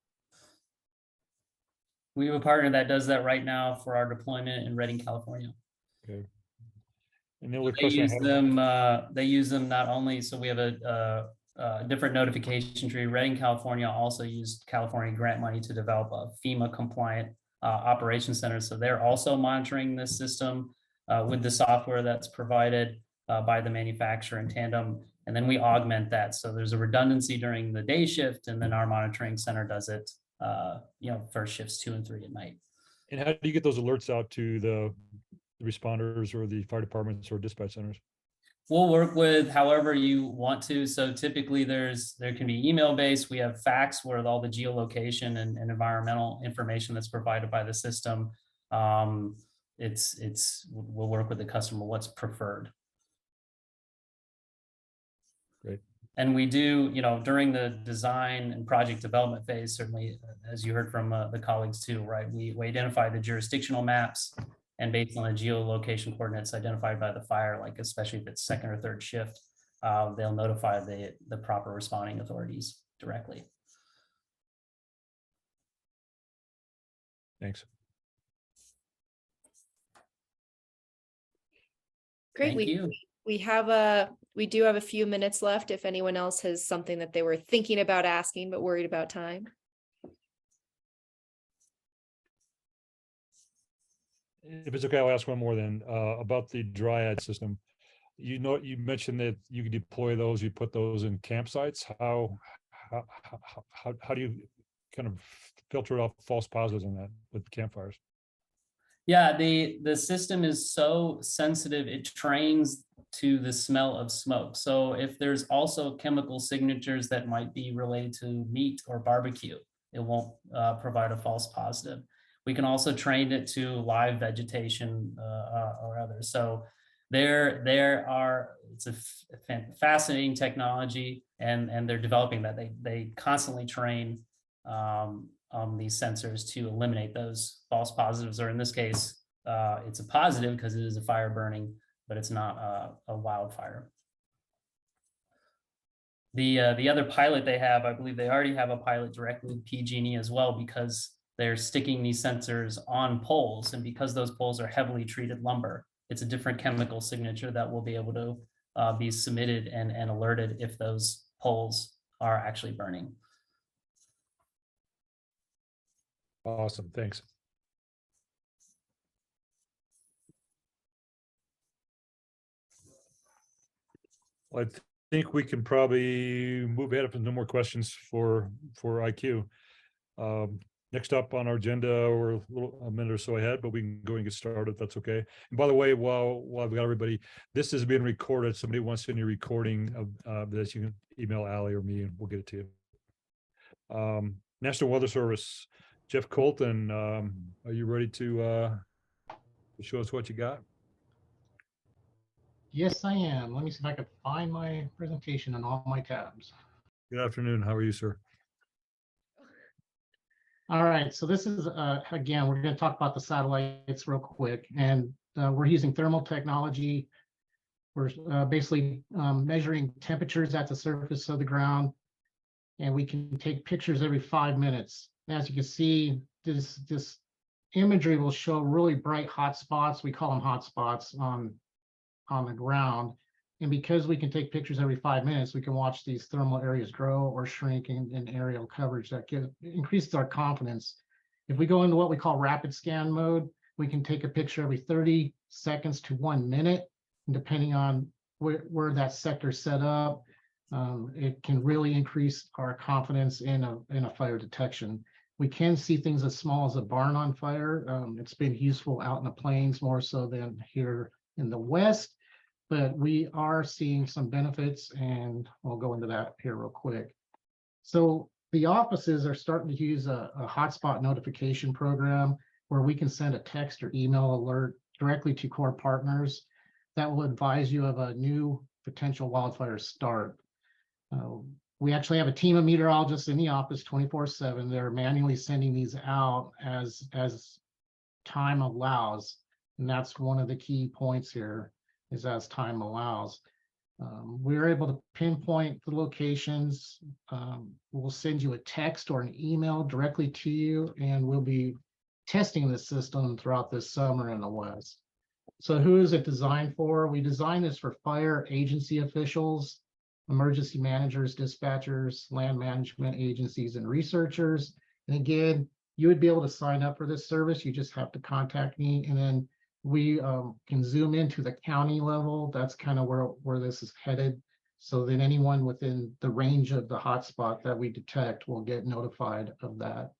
We have a partner that does that right now for our deployment in Redding, California.
Okay. And the other
They
question
use them. They use them not only. So we have a different notification tree. Redding, California also used California grant money to develop a FEMA compliant operations center. So they're also monitoring this system with the software that's provided by the manufacturer in tandem. And then we augment that. So there's a redundancy during the day shift, and then our monitoring center does it, for shifts 2 and 3 at night.
And how do you get those alerts out to the responders or the fire departments or dispatch centers?
We'll work with however you want to. So typically there can be email based. We have fax where all the geolocation and environmental information that's provided by the system we'll work with the customer what's preferred.
Great.
And we do, during the design and project development phase, certainly, as you heard from the colleagues too, right? We identify the jurisdictional maps, and based on the geolocation coordinates identified by the fire, like especially if it's second or third shift, they'll notify the proper responding authorities directly.
Thanks.
Great.
Thank you.
We do have a few minutes left if anyone else has something that they were thinking about asking but worried about time.
If it's okay, I'll ask one more then, about the dryad system. You mentioned that you can deploy those, you put those in campsites. How do you kind of filter out false positives on that with campfires?
Yeah, the system is so sensitive, it trains to the smell of smoke. So if there's also chemical signatures that might be related to meat or barbecue, it won't provide a false positive. We can also train it to live vegetation or others. So it's a fascinating technology, and they're developing that. They constantly train these sensors to eliminate those false positives, or in this case, it's a positive because it is a fire burning, but it's not a wildfire. The other pilot they have, I believe they already have a pilot directly with PG&E as well, because they're sticking these sensors on poles, and because those poles are heavily treated lumber, it's a different chemical signature that will be able to be submitted and alerted if those poles are actually burning.
Awesome, thanks. Well, I think we can probably move ahead if there's no more questions for IQ. Next up on our agenda, we're a minute or so ahead, but we can go and get started if that's okay. And by the way, while we got everybody, this is being recorded. Somebody wants any recording of this, you can email Allie or me and we'll get it to you. National Weather Service, Jeff Colton, are you ready to show us what you got?
Yes, I am. Let me see if I can find my presentation on all my tabs.
Good afternoon. How are you, sir?
All right, so this is, again, we're going to talk about the satellites real quick, and we're using thermal technology. We're basically measuring temperatures at the surface of the ground, and we can take pictures every 5 minutes. As you can see, this imagery will show really bright hot spots. We call them hot spots on the ground. And because we can take pictures every 5 minutes, we can watch these thermal areas grow or shrink in aerial coverage. That increases our confidence. If we go into what we call rapid scan mode, we can take a picture every 30 seconds to 1 minute. And depending on where that sector is set up, it can really increase our confidence in a fire detection. We can see things as small as a barn on fire. It's been useful out in the plains more so than here in the West. But we are seeing some benefits, and we'll go into that here real quick. So the offices are starting to use a hotspot notification program where we can send a text or email alert directly to core partners that will advise you of a new potential wildfire start. We actually have a team of meteorologists in the office 24/7. They're manually sending these out as time allows, and that's one of the key points here. Is as time allows. We're able to pinpoint the locations. We'll send you a text or an email directly to you, and we'll be testing the system throughout this summer in the West. So who is it designed for? We designed this for fire agency officials, emergency managers, dispatchers, land management agencies, and researchers. And again, you would be able to sign up for this service. You just have to contact me, and then we can zoom into the county level. That's kind of where this is headed. So then anyone within the range of the hotspot that we detect will get notified of that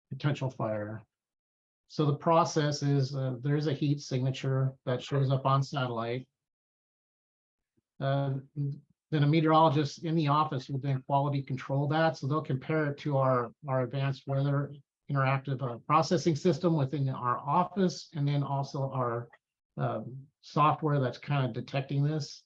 potential fire. So the process is there's a heat signature that shows up on satellite. Then a meteorologist in the office will then quality control that. So they'll compare it to our advanced weather interactive processing system within our office, and then also our software that's kind of detecting this.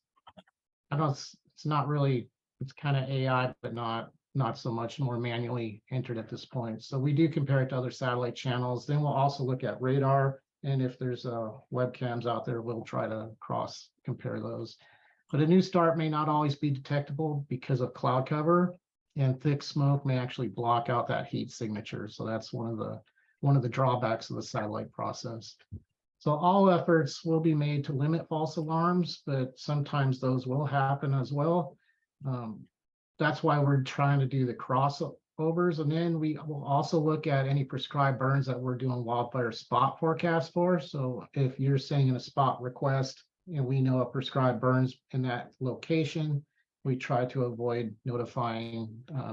I don't, it's not really, it's kind of AI, but not so much, more manually entered at this point. So we do compare it to other satellite channels. Then we'll also look at radar, and if there's webcams out there, we'll try to cross compare those. But a new start may not always be detectable because of cloud cover, and thick smoke may actually block out that heat signature. So that's one of the drawbacks of the satellite process. So all efforts will be made to limit false alarms, but sometimes those will happen as well. That's why we're trying to do the crossovers. And then we will also look at any prescribed burns that we're doing wildfire spot forecast for. So if you're sending in a spot request and we know a prescribed burns in that location, we try to avoid notifying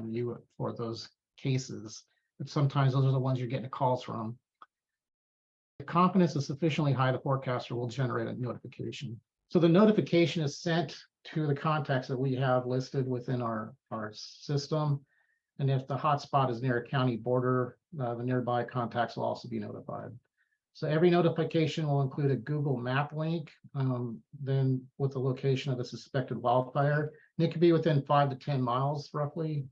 you for those cases. But sometimes those are the ones you're getting calls from. The confidence is sufficiently high, the forecaster will generate a notification. So the notification is sent to the contacts that we have listed within our system. And if the hotspot is near a county border, the nearby contacts will also be notified. So every notification will include a Google map link, then with the location of the suspected wildfire. And it could be within 5 to 10 miles roughly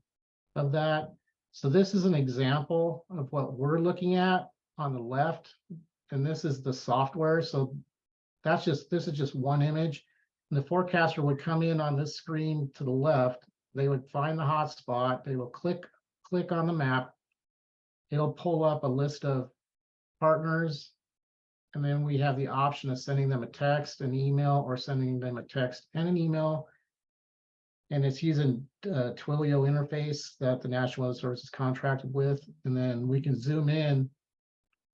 of that. So this is an example of what we're looking at on the left. And this is the software. So this is just one image. And the forecaster would come in on this screen to the left. They would find the hotspot. They will click on the map. It'll pull up a list of partners. And then we have the option of sending them a text, an email, or sending them a text and an email. And it's using Twilio interface that the National Weather Service is contracted with. And then we can zoom in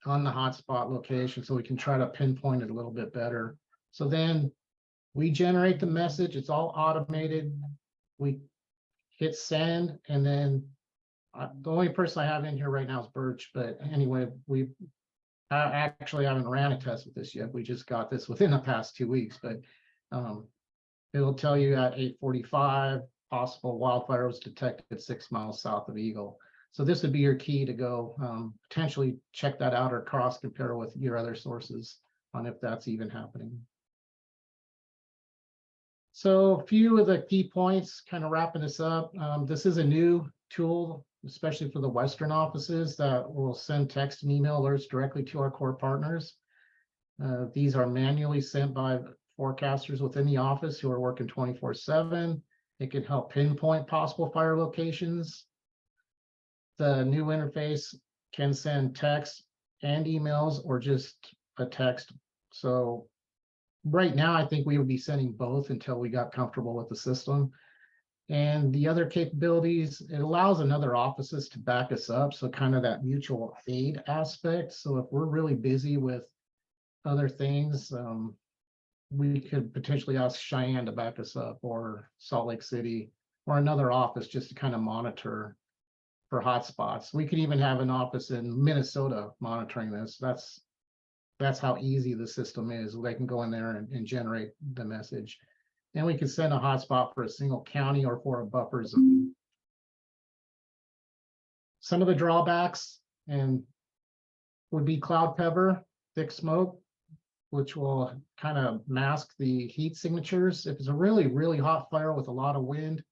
on the hotspot location so we can try to pinpoint it a little bit better. So then we generate the message. It's all automated. We hit send, and then the only person I have in here right now is Birch. But anyway, I actually haven't ran a test with this yet. We just got this within the past 2 weeks, but it'll tell you at 8:45, possible wildfire was detected 6 miles south of Eagle. So this would be your key to go potentially check that out or cross compare with your other sources on if that's even happening. So a few of the key points, kind of wrapping this up. This is a new tool, especially for the Western offices, that will send text and email alerts directly to our core partners. These are manually sent by forecasters within the office who are working 24/7. It can help pinpoint possible fire locations. The new interface can send text and emails or just a text. So right now, I think we would be sending both until we got comfortable with the system. And the other capabilities, it allows another offices to back us up. So kind of that mutual aid aspect. So if we're really busy with other things, we could potentially ask Cheyenne to back us up, or Salt Lake City, or another office just to kind of monitor for hotspots. We could even have an office in Minnesota monitoring this. That's how easy the system is. They can go in there and generate the message. And we can send a hotspot for a single county or for a buffer zone. Some of the drawbacks would be cloud cover, thick smoke, which will kind of mask the heat signatures. If it's a really, really hot fire with a lot of wind,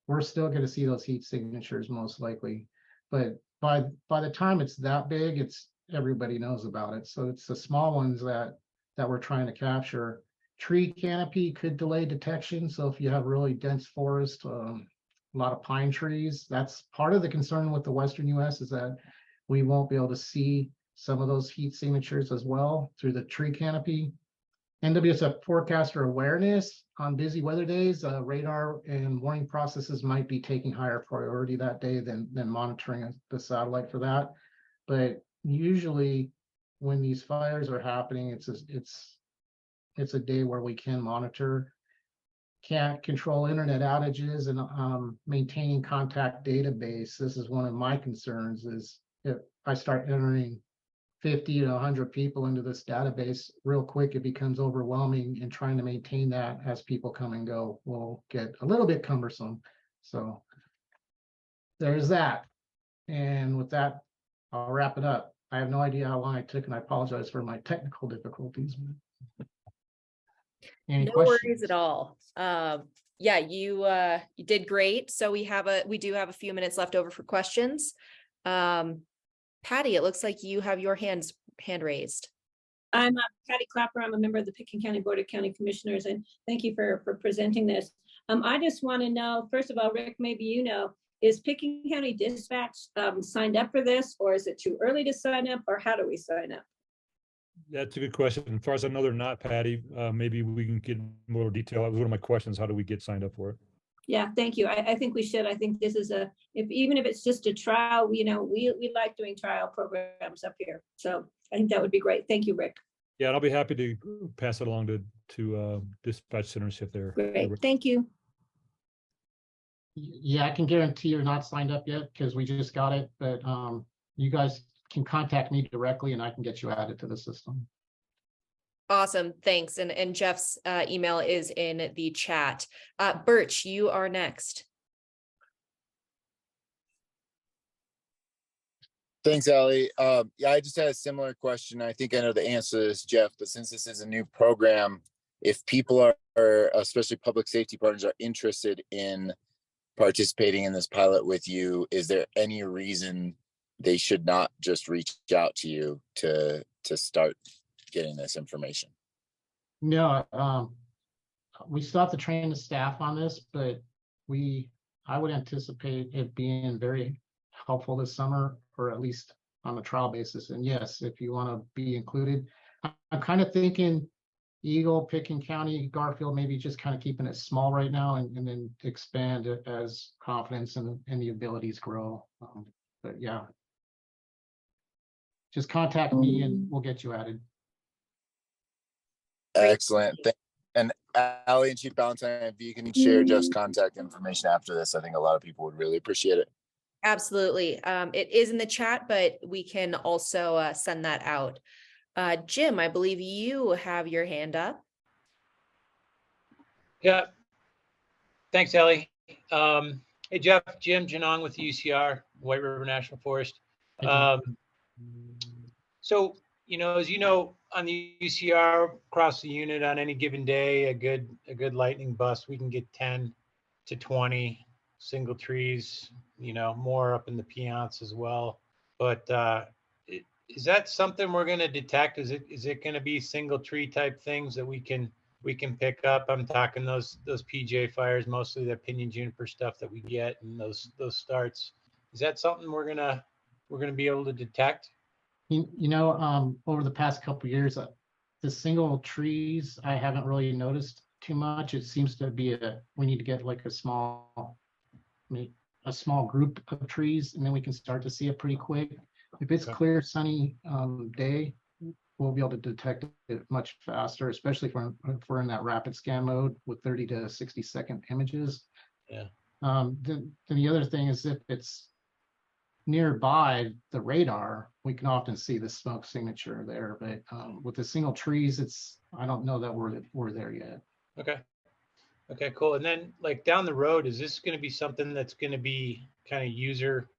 we're still going to see those heat signatures most likely. But by the time it's that big, everybody knows about it. So it's the small ones that we're trying to capture. Tree canopy could delay detection. So if you have really dense forest, a lot of pine trees, that's part of the concern with the Western US, is that we won't be able to see some of those heat signatures as well through the tree canopy. NWSF forecaster awareness on busy weather days, radar and warning processes might be taking higher priority that day than monitoring the satellite for that. But usually when these fires are happening, it's a day where we can monitor. Can't control internet outages and maintaining contact database. This is one of my concerns, is if I start entering 50 to 100 people into this database real quick, it becomes overwhelming, and trying to maintain that as people come and go will get a little bit cumbersome. So there's that. And with that, I'll wrap it up. I have no idea how long it took, and I apologize for my technical difficulties. Any
No
questions?
worries at all. Yeah, you did great. So we do have a few minutes left over for questions. Patty, it looks like you have your hand raised.
I'm Patty Clapper. I'm a member of the Pickens County Board of County Commissioners, and thank you for presenting this. I just want to know, first of all, Rick, maybe you know, is Pickens County Dispatch signed up for this, or is it too early to sign up, or how do we sign up?
That's a good question. As far as I know, they're not, Patty. Maybe we can get more detail. That was one of my questions. How do we get signed up for it?
Yeah, thank you. I think we should. I think this is even if it's just a trial, we like doing trial programs up here. So I think that would be great. Thank you, Rick.
Yeah, and I'll be happy to pass it along to dispatch centers if they're
great. Thank you.
Yeah, I can guarantee you're not signed up yet because we just got it, but you guys can contact me directly and I can get you added to the system.
Awesome, thanks. And Jeff's email is in the chat. Birch, you are next.
Thanks, Allie. Yeah, I just had a similar question. I think I know the answer to this, Jeff, but since this is a new program, if people are especially public safety partners, are interested in participating in this pilot with you, is there any reason they should not just reach out to you to start getting this information?
No, we still have to train the staff on this, but I would anticipate it being very helpful this summer, or at least on a trial basis. And yes, if you want to be included, I'm kind of thinking Eagle, Pickens County, Garfield, maybe just kind of keeping it small right now and then expand it as confidence and the abilities grow. But yeah, just contact me and we'll get you added.
Excellent. And Allie and Chief Valentine, if you can share Jeff's contact information after this, I think a lot of people would really appreciate it.
Absolutely. It is in the chat, but we can also send that out. Jim, I believe you have your hand up.
Yeah. Thanks, Ellie. Hey, Jeff, Jim Janong with the UCR, White River National Forest. So, as you know, on the UCR, across the unit on any given day, a good lightning bust, we can get 10 to 20 single trees, more up in the peons as well. But is that something we're going to detect? Is it going to be single tree type things that we can pick up? I'm talking those PJ fires, mostly the pinyon juniper stuff that we get, and those starts. Is that something we're gonna be able to detect?
Over the past couple of years, the single trees I haven't really noticed too much. It seems to be we need to get like a small group of trees, and then we can start to see it pretty quick. If it's clear, sunny day, we'll be able to detect it much faster, especially if we're in that rapid scan mode with 30 to 60 second images.
Yeah.
Then the other thing is if it's nearby the radar, we can often see the smoke signature there. But with the single trees, I don't know that we're there yet.
Okay, cool. And then like down the road, is this going to be something that's going to be kind of user,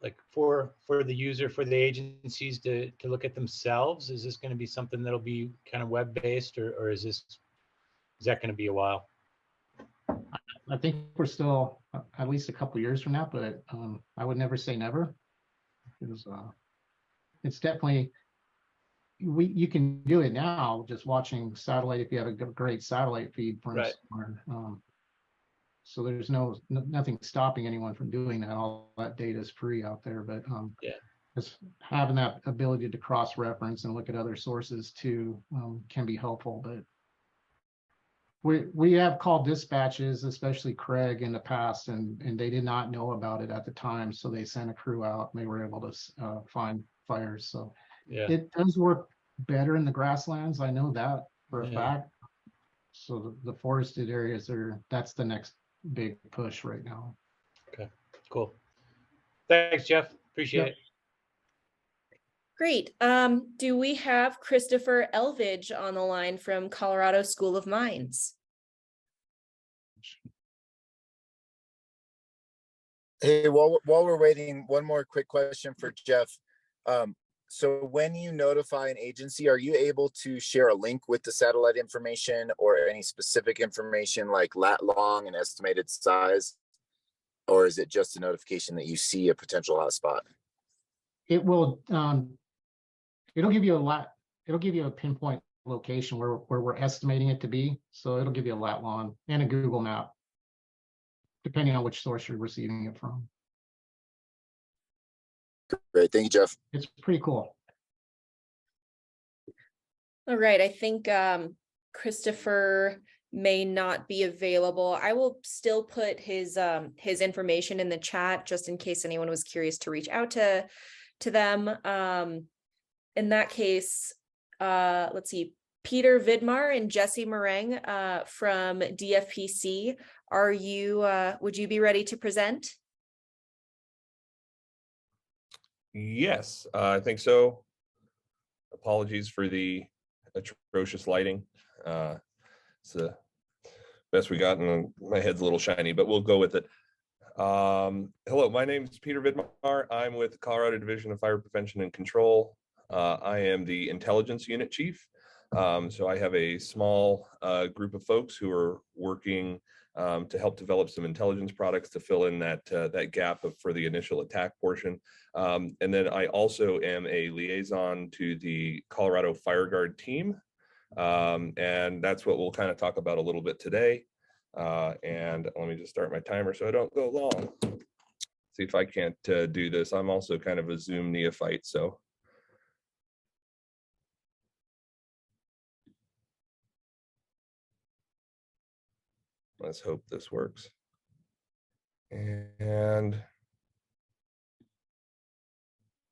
like for the user, for the agencies to look at themselves? Is this going to be something that'll be kind of web-based, or is that going to be a while?
I think we're still at least a couple of years from now, but I would never say never. Because it's definitely, you can do it now just watching satellite if you have a great satellite feed from somewhere. So there's nothing stopping anyone from doing that. All that data is free out there, but just having that ability to cross-reference and look at other sources too can be helpful. But we have called dispatches, especially Craig, in the past, and they did not know about it at the time, so they sent a crew out and they were able to find fires. So it does work better in the grasslands. I know that for a fact. So the forested areas that's the next big push right now.
Okay, cool. Thanks, Jeff. Appreciate it.
Great. Do we have Christopher Elvidge on the line from Colorado School of Mines?
Hey, while we're waiting, one more quick question for Jeff. So when you notify an agency, are you able to share a link with the satellite information or any specific information like lat long and estimated size? Or is it just a notification that you see a potential hotspot?
It will, it'll give you a pinpoint location where we're estimating it to be. So it'll give you a lat long and a Google map, depending on which source you're receiving it from.
Great, thank you, Jeff.
It's pretty cool.
All right, I think Christopher may not be available. I will still put his information in the chat just in case anyone was curious to reach out to them. In that case, let's see, Peter Vidmar and Jesse Meringue from DFPC. Would you be ready to present?
Yes, I think so. Apologies for the atrocious lighting. It's the best we got, and my head's a little shiny, but we'll go with it. Hello, my name is Peter Vidmar. I'm with the Colorado Division of Fire Prevention and Control. I am the intelligence unit chief. So I have a small group of folks who are working to help develop some intelligence products to fill in that gap for the initial attack portion. And then I also am a liaison to the Colorado Fire Guard team. And that's what we'll kind of talk about a little bit today. And let me just start my timer so I don't go long. See if I can't do this. I'm also kind of a Zoom neophyte, so. Let's hope this works. And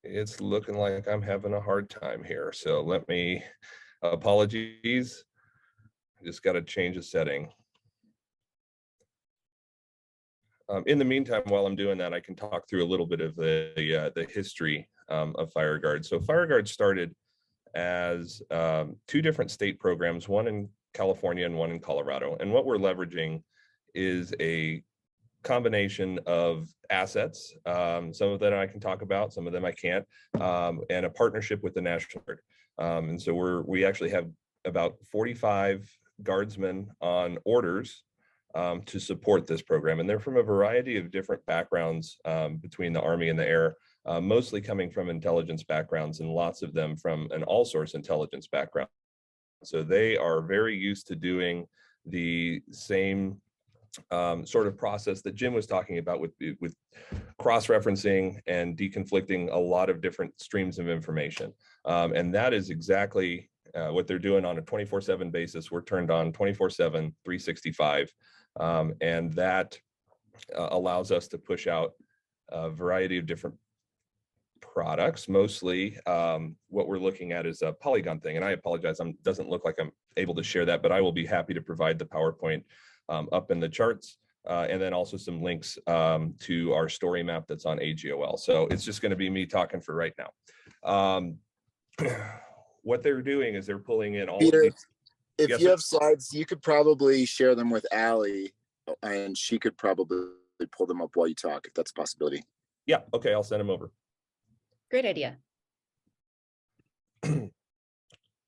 it's looking like I'm having a hard time here. So let me, apologies. I just got to change a setting. In the meantime, while I'm doing that, I can talk through a little bit of the history of Fire Guard. So Fire Guard started as 2 different state programs, one in California and one in Colorado. And what we're leveraging is a combination of assets. Some of them I can talk about, some of them I can't, and a partnership with the National Guard. And so we actually have about 45 guardsmen on orders to support this program. And they're from a variety of different backgrounds between the Army and the Air, mostly coming from intelligence backgrounds, and lots of them from an all-source intelligence background. So they are very used to doing the same sort of process that Jim was talking about with cross-referencing and deconflicting a lot of different streams of information. And that is exactly what they're doing on a 24/7 basis. We're turned on 24/7, 365. And that allows us to push out a variety of different products. Mostly what we're looking at is a polygon thing. And I apologize, it doesn't look like I'm able to share that, but I will be happy to provide the PowerPoint up in the charts. And then also some links to our story map that's on AGOL. So it's just going to be me talking for right now. What they're doing is they're pulling in all
Peter,
of these.
if
Yes,
you
sir.
have slides, you could probably share them with Allie, and she could probably pull them up while you talk, if that's a possibility.
Yeah, okay, I'll send them over.
Great idea.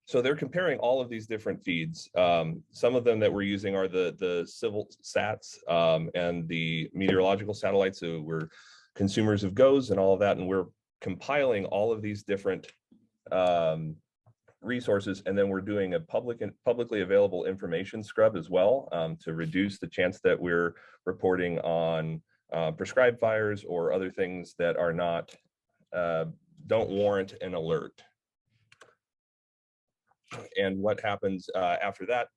So they're comparing all of these different feeds. Some of them that we're using are the civil sats and the meteorological satellites. So we're consumers of GOES and all of that, and we're compiling all of these different resources, and then we're doing a publicly available information scrub as well to reduce the chance that we're reporting on prescribed fires or other things that are not don't warrant an alert. And what happens after that,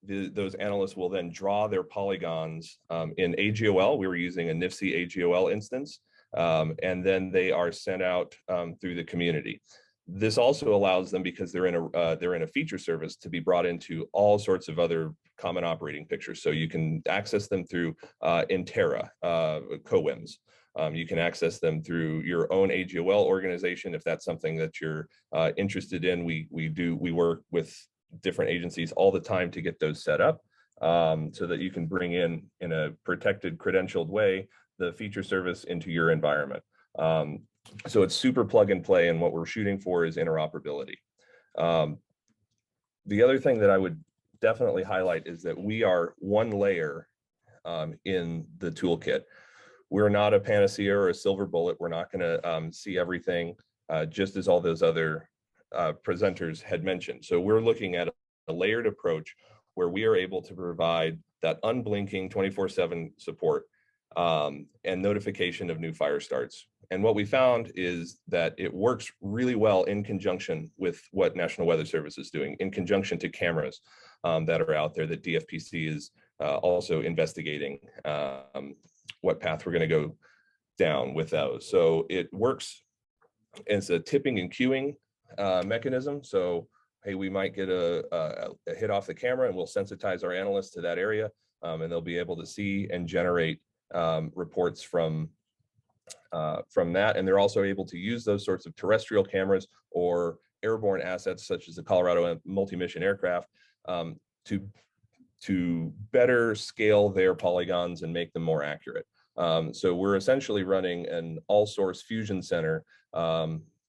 those analysts will then draw their polygons in AGOL. We were using a NIFC AGOL instance, and then they are sent out through the community. This also allows them, because they're in a feature service, to be brought into all sorts of other common operating pictures. So you can access them through Intera, COWIMs. You can access them through your own AGOL organization if that's something that you're interested in. We work with different agencies all the time to get those set up. so that you can bring in a protected, credentialed way, the feature service into your environment. So it's super plug and play, and what we're shooting for is interoperability. The other thing that I would definitely highlight is that we are one layer in the toolkit. We're not a panacea or a silver bullet. We're not going to see everything, just as all those other presenters had mentioned. So we're looking at a layered approach where we are able to provide that unblinking 24/7 support and notification of new fire starts. And what we found is that it works really well in conjunction with what National Weather Service is doing, in conjunction to cameras that are out there that DFPC is also investigating what path we're going to go down with those. So it works as a tipping and queuing mechanism. So, hey, we might get a hit off the camera, and we'll sensitize our analysts to that area, and they'll be able to see and generate reports from that. And they're also able to use those sorts of terrestrial cameras or airborne assets, such as the Colorado multi-mission aircraft, to better scale their polygons and make them more accurate. So we're essentially running an all-source fusion center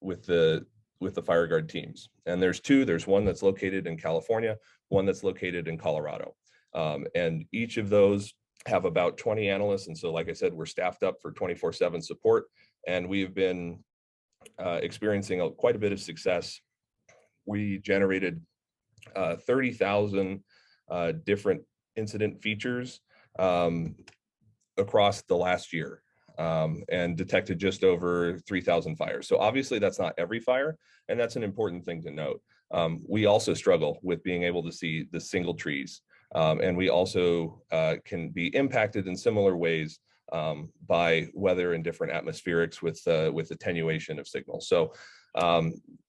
with the FireGuard teams. And there's two. There's one that's located in California, one that's located in Colorado. And each of those have about 20 analysts. And so, like I said, we're staffed up for 24/7 support. And we've been experiencing quite a bit of success. We generated 30,000 different incident features across the last year, and detected just over 3,000 fires. So obviously that's not every fire, and that's an important thing to note. We also struggle with being able to see the single trees, and we also can be impacted in similar ways by weather and different atmospherics with attenuation of signals. So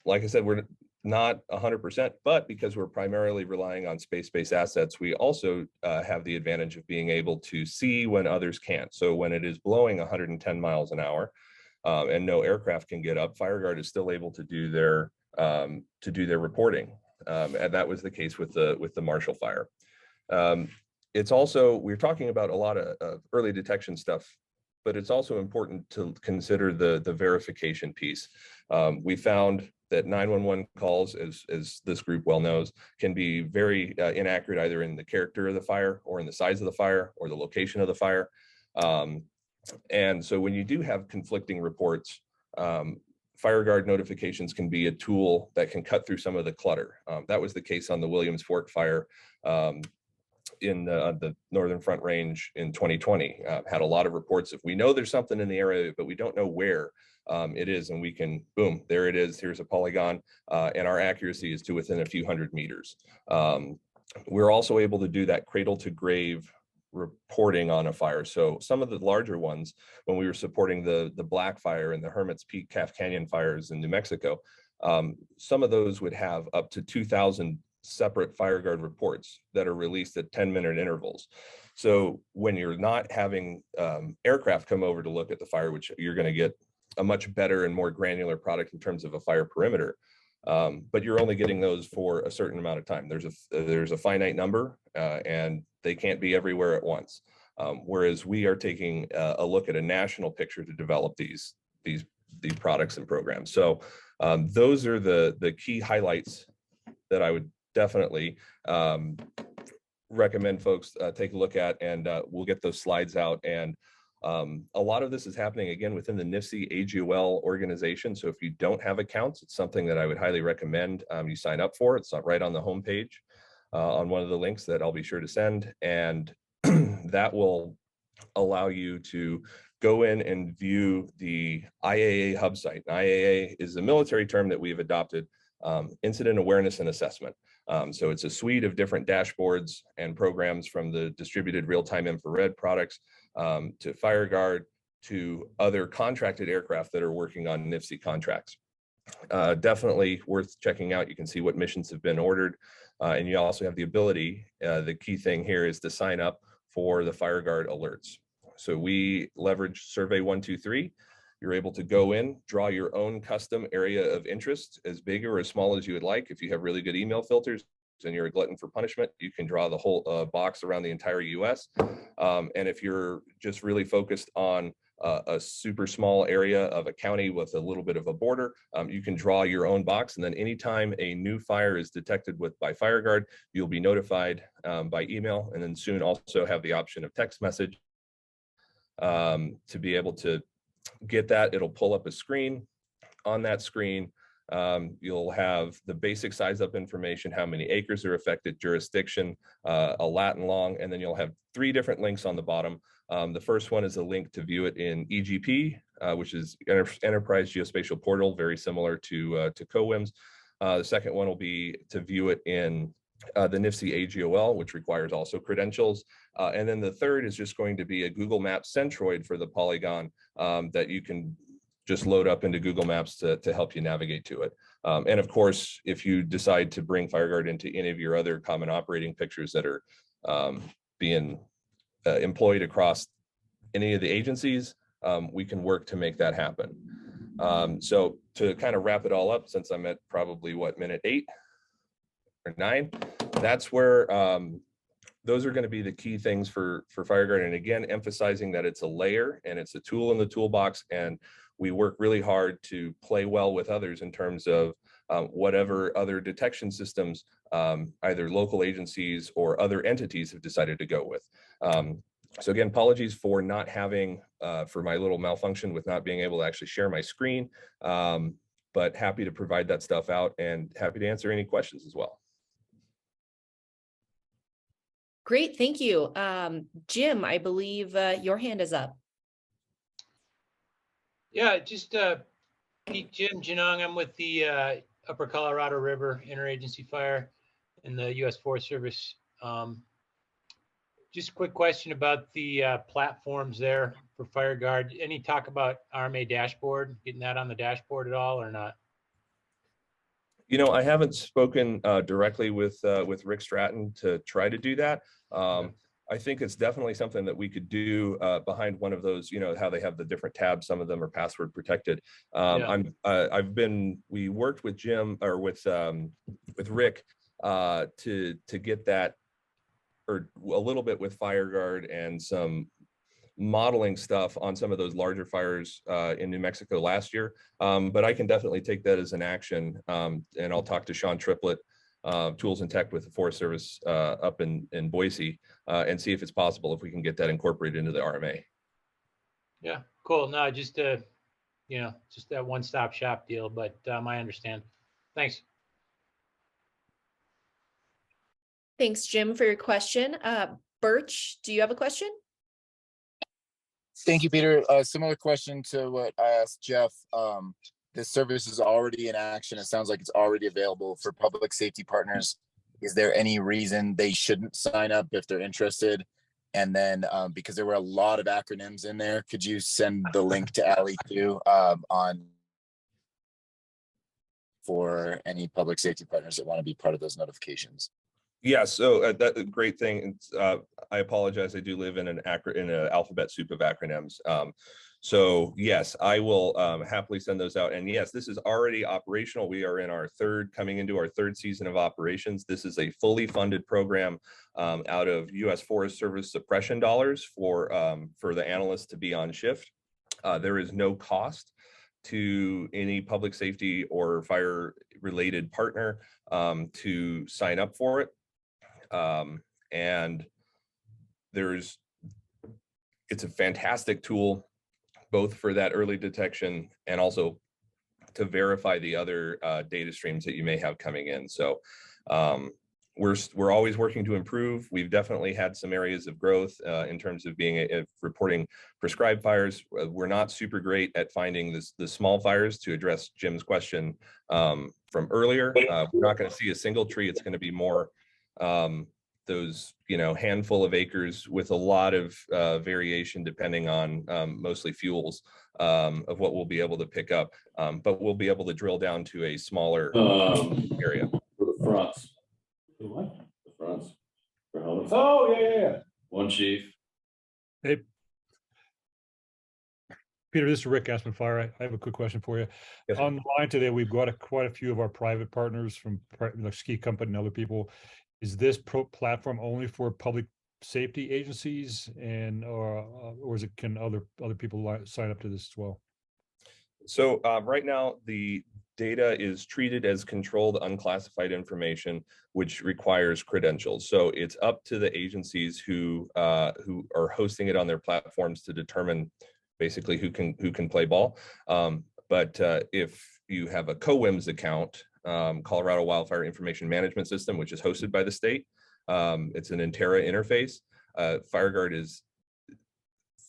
like I said, we're not 100%, but because we're primarily relying on space-based assets, we also have the advantage of being able to see when others can't. So when it is blowing 110 miles an hour and no aircraft can get up, FireGuard is still able to do their reporting, and that was the case with the Marshall Fire. It's also, we're talking about a lot of early detection stuff, but it's also important to consider the verification piece. We found that 911 calls, as this group well knows, can be very inaccurate, either in the character of the fire or in the size of the fire or the location of the fire. And so when you do have conflicting reports, FireGuard notifications can be a tool that can cut through some of the clutter. That was the case on the Williams Fork fire in the Northern Front Range in 2020. Had a lot of reports of, we know there's something in the area, but we don't know where it is, and we can, boom, there it is, here's a polygon, and our accuracy is to within a few hundred meters. We're also able to do that cradle to grave reporting on a fire. So some of the larger ones, when we were supporting the Black Fire and the Hermit's Peak Calf Canyon fires in New Mexico, some of those would have up to 2,000 separate FireGuard reports that are released at 10-minute intervals. So when you're not having aircraft come over to look at the fire, which you're going to get a much better and more granular product in terms of a fire perimeter, but you're only getting those for a certain amount of time. There's a finite number, and they can't be everywhere at once. Whereas we are taking a look at a national picture to develop these products and programs. So those are the key highlights that I would definitely recommend folks take a look at, and we'll get those slides out. And a lot of this is happening, again, within the NIFC AGOL organization. So if you don't have accounts, it's something that I would highly recommend you sign up for. It's right on the homepage on one of the links that I'll be sure to send. And that will allow you to go in and view the IAA hub site. IAA is a military term that we've adopted, Incident Awareness and Assessment. So it's a suite of different dashboards and programs, from the distributed real-time infrared products to FireGuard to other contracted aircraft that are working on NIFC contracts. Definitely worth checking out. You can see what missions have been ordered, and you also have the ability, the key thing here is to sign up for the FireGuard alerts. So we leverage Survey 123. You're able to go in, draw your own custom area of interest, as big or as small as you would like. If you have really good email filters, and you're a glutton for punishment, you can draw the whole box around the entire US. And if you're just really focused on a super small area of a county with a little bit of a border, you can draw your own box. And then anytime a new fire is detected by FireGuard, you'll be notified by email, and then soon also have the option of text message to be able to get that. It'll pull up a screen. On that screen, you'll have the basic size up information, how many acres are affected, jurisdiction, a lat and long, and then you'll have 3 different links on the bottom. The first one is a link to view it in EGP, which is Enterprise Geospatial Portal, very similar to COWIMS. The second one will be to view it in the NIFC AGOL, which requires also credentials. And then the third is just going to be a Google Maps Centroid for the polygon that you can just load up into Google Maps to help you navigate to it. And of course, if you decide to bring FireGuard into any of your other common operating pictures that are being employed across any of the agencies, we can work to make that happen. So to kind of wrap it all up, since I'm at probably minute 8 or 9, that's where those are going to be the key things for FireGuard. And again, emphasizing that it's a layer and it's a tool in the toolbox, and we work really hard to play well with others in terms of whatever other detection systems either local agencies or other entities have decided to go with. So again, apologies for not having, for my little malfunction with not being able to actually share my screen, but happy to provide that stuff out and happy to answer any questions as well.
Great, thank you. Jim, I believe your hand is up.
Yeah, just Jim Janong. I'm with the Upper Colorado River Interagency Fire in the U.S. Forest Service. Just a quick question about the platforms there for FireGuard. Any talk about RMA dashboard, getting that on the dashboard at all or not?
You know, I haven't spoken directly with Rick Stratton to try to do that. I think it's definitely something that we could do behind one of those, you know, how they have the different tabs. Some of them are password protected. We worked with Jim or with Rick to get that, or a little bit with FireGuard and some modeling stuff on some of those larger fires in New Mexico last year. But I can definitely take that as an action, and I'll talk to Sean Triplett, Tools and Tech with the Forest Service up in Boise, and see if it's possible if we can get that incorporated into the RMA.
Yeah, cool. No, just you know, just that one-stop shop deal, but I understand. Thanks.
Thanks, Jim, for your question. Birch, do you have a question?
Thank you, Peter. Similar question to what I asked Jeff. This service is already in action. It sounds like it's already available for public safety partners. Is there any reason they shouldn't sign up if they're interested? And then because there were a lot of acronyms in there, could you send the link to Ali too for any public safety partners that want to be part of those notifications?
Yeah, so that's a great thing. I apologize. I do live in an alphabet soup of acronyms. So yes, I will happily send those out. And yes, this is already operational. We are in our coming into our third season of operations. This is a fully funded program out of U.S. Forest Service suppression dollars for the analysts to be on shift. There is no cost to any public safety or fire related partner to sign up for it. And it's a fantastic tool, both for that early detection and also to verify the other data streams that you may have coming in. So we're always working to improve. We've definitely had some areas of growth in terms of reporting prescribed fires. We're not super great at finding the small fires, to address Jim's question from earlier. We're not going to see a single tree. It's going to be more those, you know, handful of acres with a lot of variation depending on mostly fuels of what we'll be able to pick up. But we'll be able to drill down to a smaller area.
For the fronts. The what? The fronts. For helmets. Oh, yeah. One chief.
Hey, Peter, this is Rick Aspen Fire. I have a quick question for you.
Yes.
On the line today, we've got quite a few of our private partners from like ski company and other people. Is this platform only for public safety agencies, and or is it, can other people sign up to this as well?
So right now, the data is treated as controlled unclassified information, which requires credentials. So it's up to the agencies who are hosting it on their platforms to determine basically who can play ball. But if you have a COWIMS account, Colorado Wildfire Information Management System, which is hosted by the state, it's an Intera interface. FireGuard is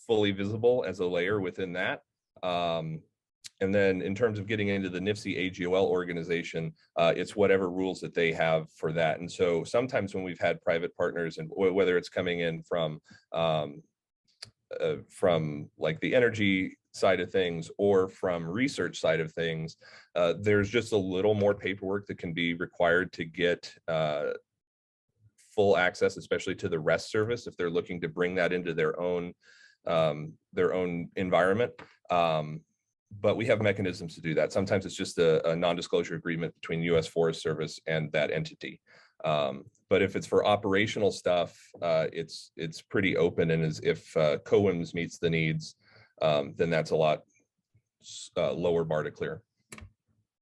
fully visible as a layer within that. And then in terms of getting into the NIFC AGOL organization, it's whatever rules that they have for that. And so sometimes when we've had private partners, and whether it's coming in from like the energy side of things or from research side of things, there's just a little more paperwork that can be required to get full access, especially to the REST service, if they're looking to bring that into their own environment. But we have mechanisms to do that. Sometimes it's just a non-disclosure agreement between U.S. Forest Service and that entity. But if it's for operational stuff, it's pretty open, and as if COWIMS meets the needs, then that's a lot lower bar to clear.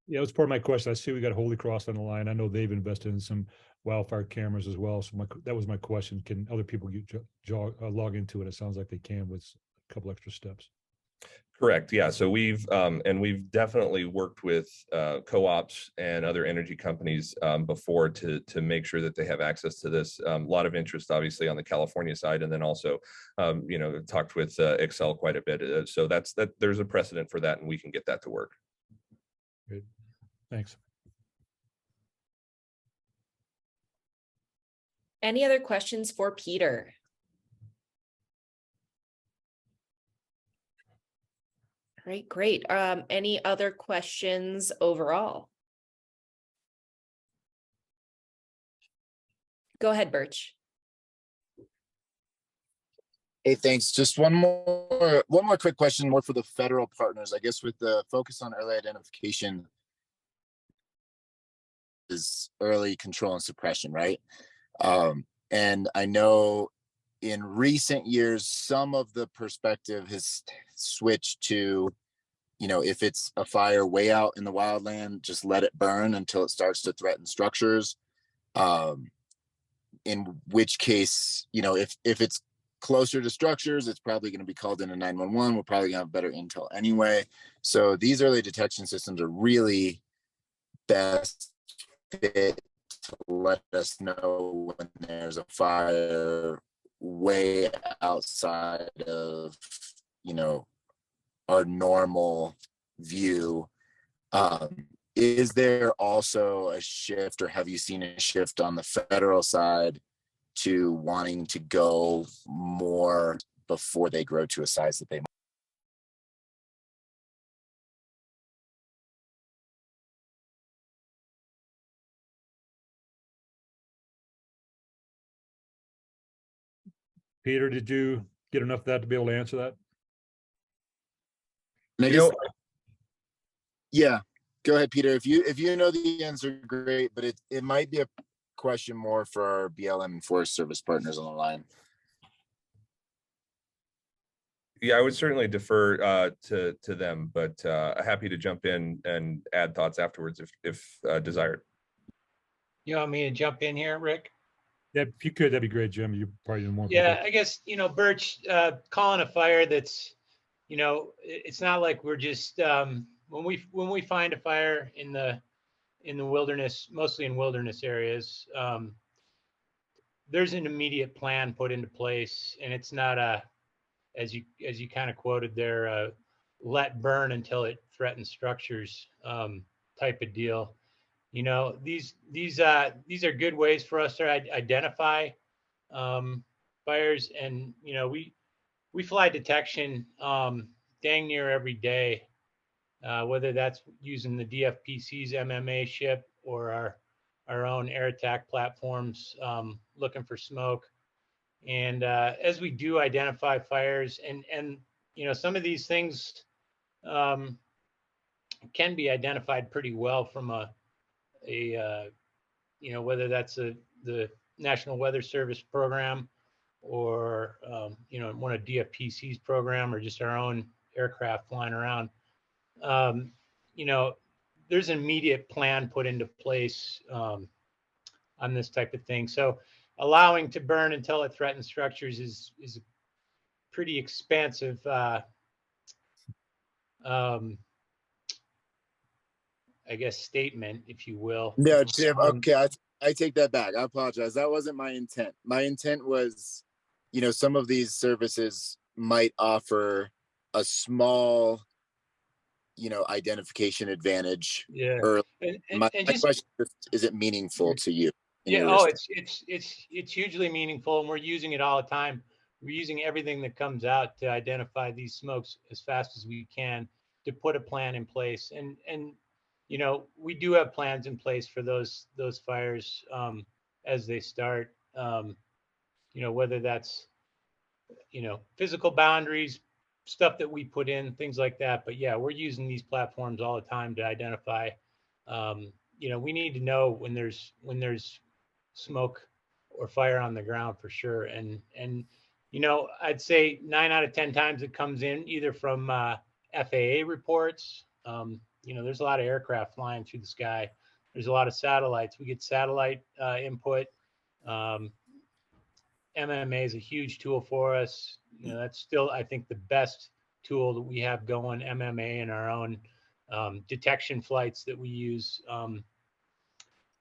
Yeah, that's part of my question. I see we got Holy Cross on the line. I know they've invested in some wildfire cameras as well. So that was my question. Can other people log into it? It sounds like they can with a couple extra steps.
Correct. Yeah. So we've definitely worked with co-ops and other energy companies before to make sure that they have access to this. A lot of interest, obviously, on the California side, and then also, talked with Excel quite a bit. So there's a precedent for that, and we can get that to work.
Great. Thanks.
Any other questions for Peter? All right, great. Any other questions overall? Go ahead, Birch.
Hey, thanks. Just one more quick question, more for the federal partners, I guess, with the focus on early identification is early control and suppression, right? And I know in recent years, some of the perspective has switched to, if it's a fire way out in the wildland, just let it burn until it starts to threaten structures. In which case, if it's closer to structures, it's probably going to be called in a 911. We're probably going to have better intel anyway. So these early detection systems are really best fit to let us know when there's a fire way outside of, our normal view. Is there also a shift, or have you seen a shift on the federal side to wanting to go more before they grow to a size that they might?
Peter, did you get enough of that to be able to answer that?
Yeah, go ahead, Peter. If you know the answer, great, but it might be a question more for our BLM and Forest Service partners on the line.
Yeah, I would certainly defer to them, but happy to jump in and add thoughts afterwards if desired.
You want me to jump in here, Rick?
Yeah, if you could, that'd be great, Jim. You probably know more.
Yeah, I guess, Birch, calling a fire that's, it's not like we're just when we find a fire in the wilderness, mostly in wilderness areas, there's an immediate plan put into place, and it's not as you kind of quoted there, let burn until it threatens structures type of deal. These are good ways for us to identify fires, and we fly detection dang near every day, whether that's using the DFPC's MMA ship or our own air attack platforms, looking for smoke. And as we do identify fires, and some of these things can be identified pretty well from whether that's the National Weather Service program or one of DFPC's program or just our own aircraft flying around. There's an immediate plan put into place on this type of thing. So allowing to burn until it threatens structures is a pretty expansive I guess statement, if you will.
No, Jim. Okay, I take that back. I apologize. That wasn't my intent. My intent was, some of these services might offer a small, identification advantage.
Yeah.
My question is it meaningful to you?
Yeah. Oh, it's hugely meaningful, and we're using it all the time. We're using everything that comes out to identify these smokes as fast as we can to put a plan in place. And we do have plans in place for those fires as they start. Whether that's physical boundaries, stuff that we put in, things like that. But yeah, we're using these platforms all the time to identify. We need to know when there's smoke or fire on the ground for sure. And I'd say 9 out of 10 times it comes in either from FAA reports. There's a lot of aircraft flying through the sky. There's a lot of satellites. We get satellite input. MMA is a huge tool for us. That's still, I think, the best tool that we have going, MMA, and our own detection flights that we use on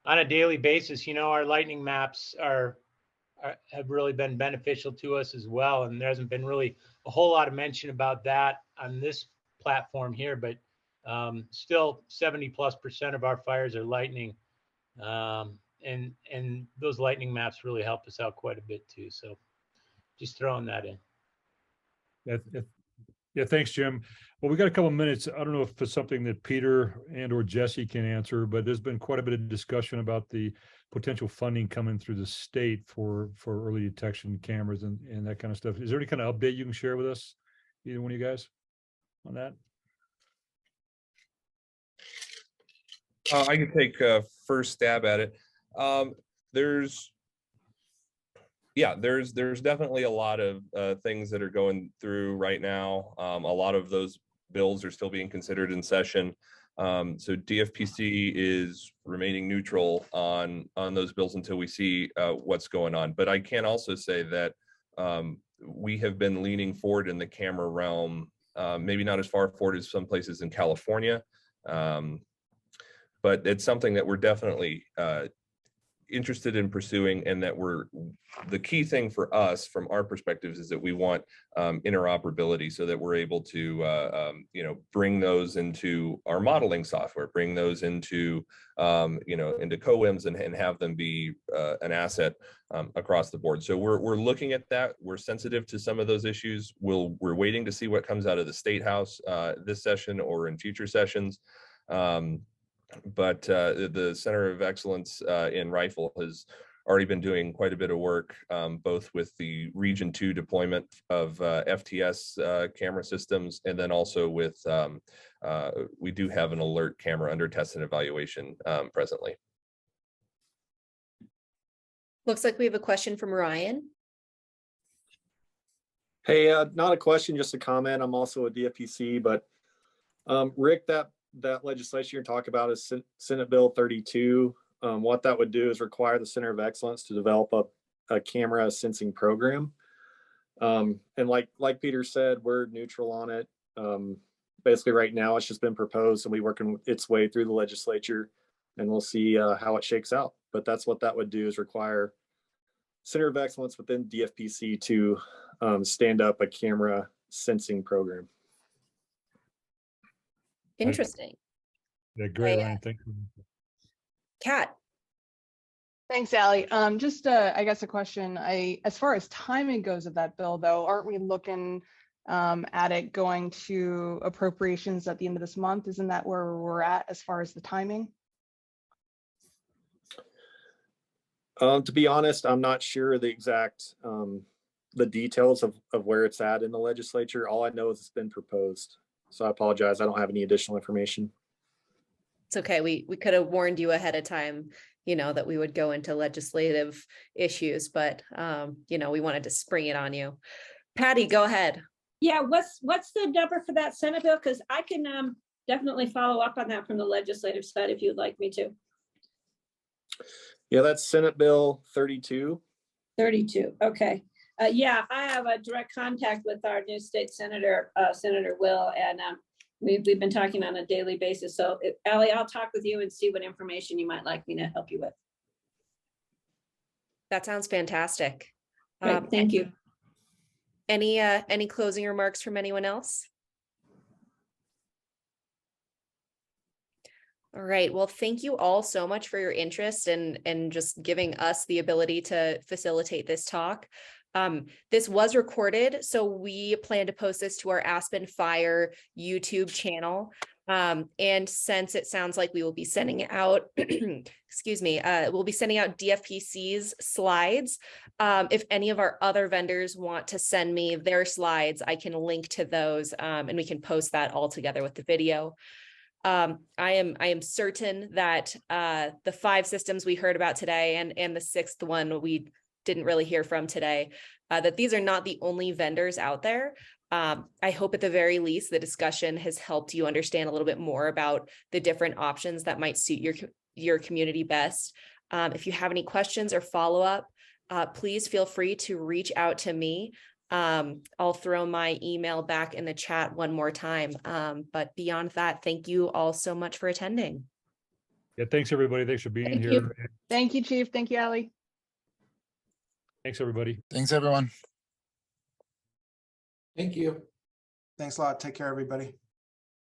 a daily basis. Our lightning maps have really been beneficial to us as well. And there hasn't been really a whole lot of mention about that on this platform here, but still 70+% of our fires are lightning. And those lightning maps really help us out quite a bit too. So just throwing that in.
Yeah, thanks, Jim. Well, we got a couple of minutes. I don't know if it's something that Peter and or Jesse can answer, but there's been quite a bit of discussion about the potential funding coming through the state for early detection cameras and that kind of stuff. Is there any kind of update you can share with us, either one of you guys, on that?
I can take a first stab at it. There's definitely a lot of things that are going through right now. A lot of those bills are still being considered in session. So DFPC is remaining neutral on those bills until we see what's going on. But I can also say that we have been leaning forward in the camera realm, maybe not as far forward as some places in California. But it's something that we're definitely interested in pursuing, and that the key thing for us from our perspectives is that we want interoperability so that we're able to bring those into our modeling software, bring those into into COIMS and have them be an asset across the board. So we're looking at that. We're sensitive to some of those issues. We're waiting to see what comes out of the State House this session or in future sessions. But the Center of Excellence in Rifle has already been doing quite a bit of work, both with the Region 2 deployment of FTS camera systems, and then also with, we do have an alert camera under test and evaluation presently.
Looks like we have a question from Ryan.
Hey, not a question, just a comment. I'm also a DFPC, but Rick, that legislation you're talking about is Senate Bill 32. What that would do is require the Center of Excellence to develop a camera sensing program. And like Peter said, we're neutral on it. Basically right now it's just been proposed and we're working its way through the legislature, and we'll see how it shakes out. But that's what that would do, is require Center of Excellence within DFPC to stand up a camera sensing program.
Interesting.
Yeah, great, Ryan. Thank you.
Kat.
Thanks, Allie. Just I guess a question. As far as timing goes of that bill, though, aren't we looking at it going to appropriations at the end of this month? Isn't that where we're at as far as the timing?
To be honest, I'm not sure the exact the details of where it's at in the legislature. All I know is it's been proposed. So I apologize. I don't have any additional information.
It's okay. We could have warned you ahead of time, you know, that we would go into legislative issues, but you know, we wanted to spring it on you. Patty, go ahead.
Yeah, what's the number for that Senate bill? Because I can definitely follow up on that from the legislative side if you'd like me to.
Yeah, that's Senate Bill 32.
32. Okay. Yeah, I have a direct contact with our new state senator, Senator Will, and we've been talking on a daily basis. So, Allie, I'll talk with you and see what information you might like me to help you with.
That sounds fantastic.
Great, thank you.
Any closing remarks from anyone else? All right. Well, thank you all so much for your interest and just giving us the ability to facilitate this talk. This was recorded, so we plan to post this to our Aspen Fire YouTube channel. And since it sounds like we will be sending out, excuse me, we'll be sending out DFPC's slides. If any of our other vendors want to send me their slides, I can link to those and we can post that all together with the video. I am certain that the 5 systems we heard about today and the 6th one we didn't really hear from today, that these are not the only vendors out there. I hope at the very least the discussion has helped you understand a little bit more about the different options that might suit your community best. If you have any questions or follow-up, please feel free to reach out to me. I'll throw my email back in the chat one more time. But beyond that, thank you all so much for attending.
Yeah, thanks everybody. Thanks for being
Thank
here.
you. Thank you, Chief. Thank you, Allie.
Thanks everybody.
Thanks, everyone.
Thank you.
Thanks a lot. Take care, everybody.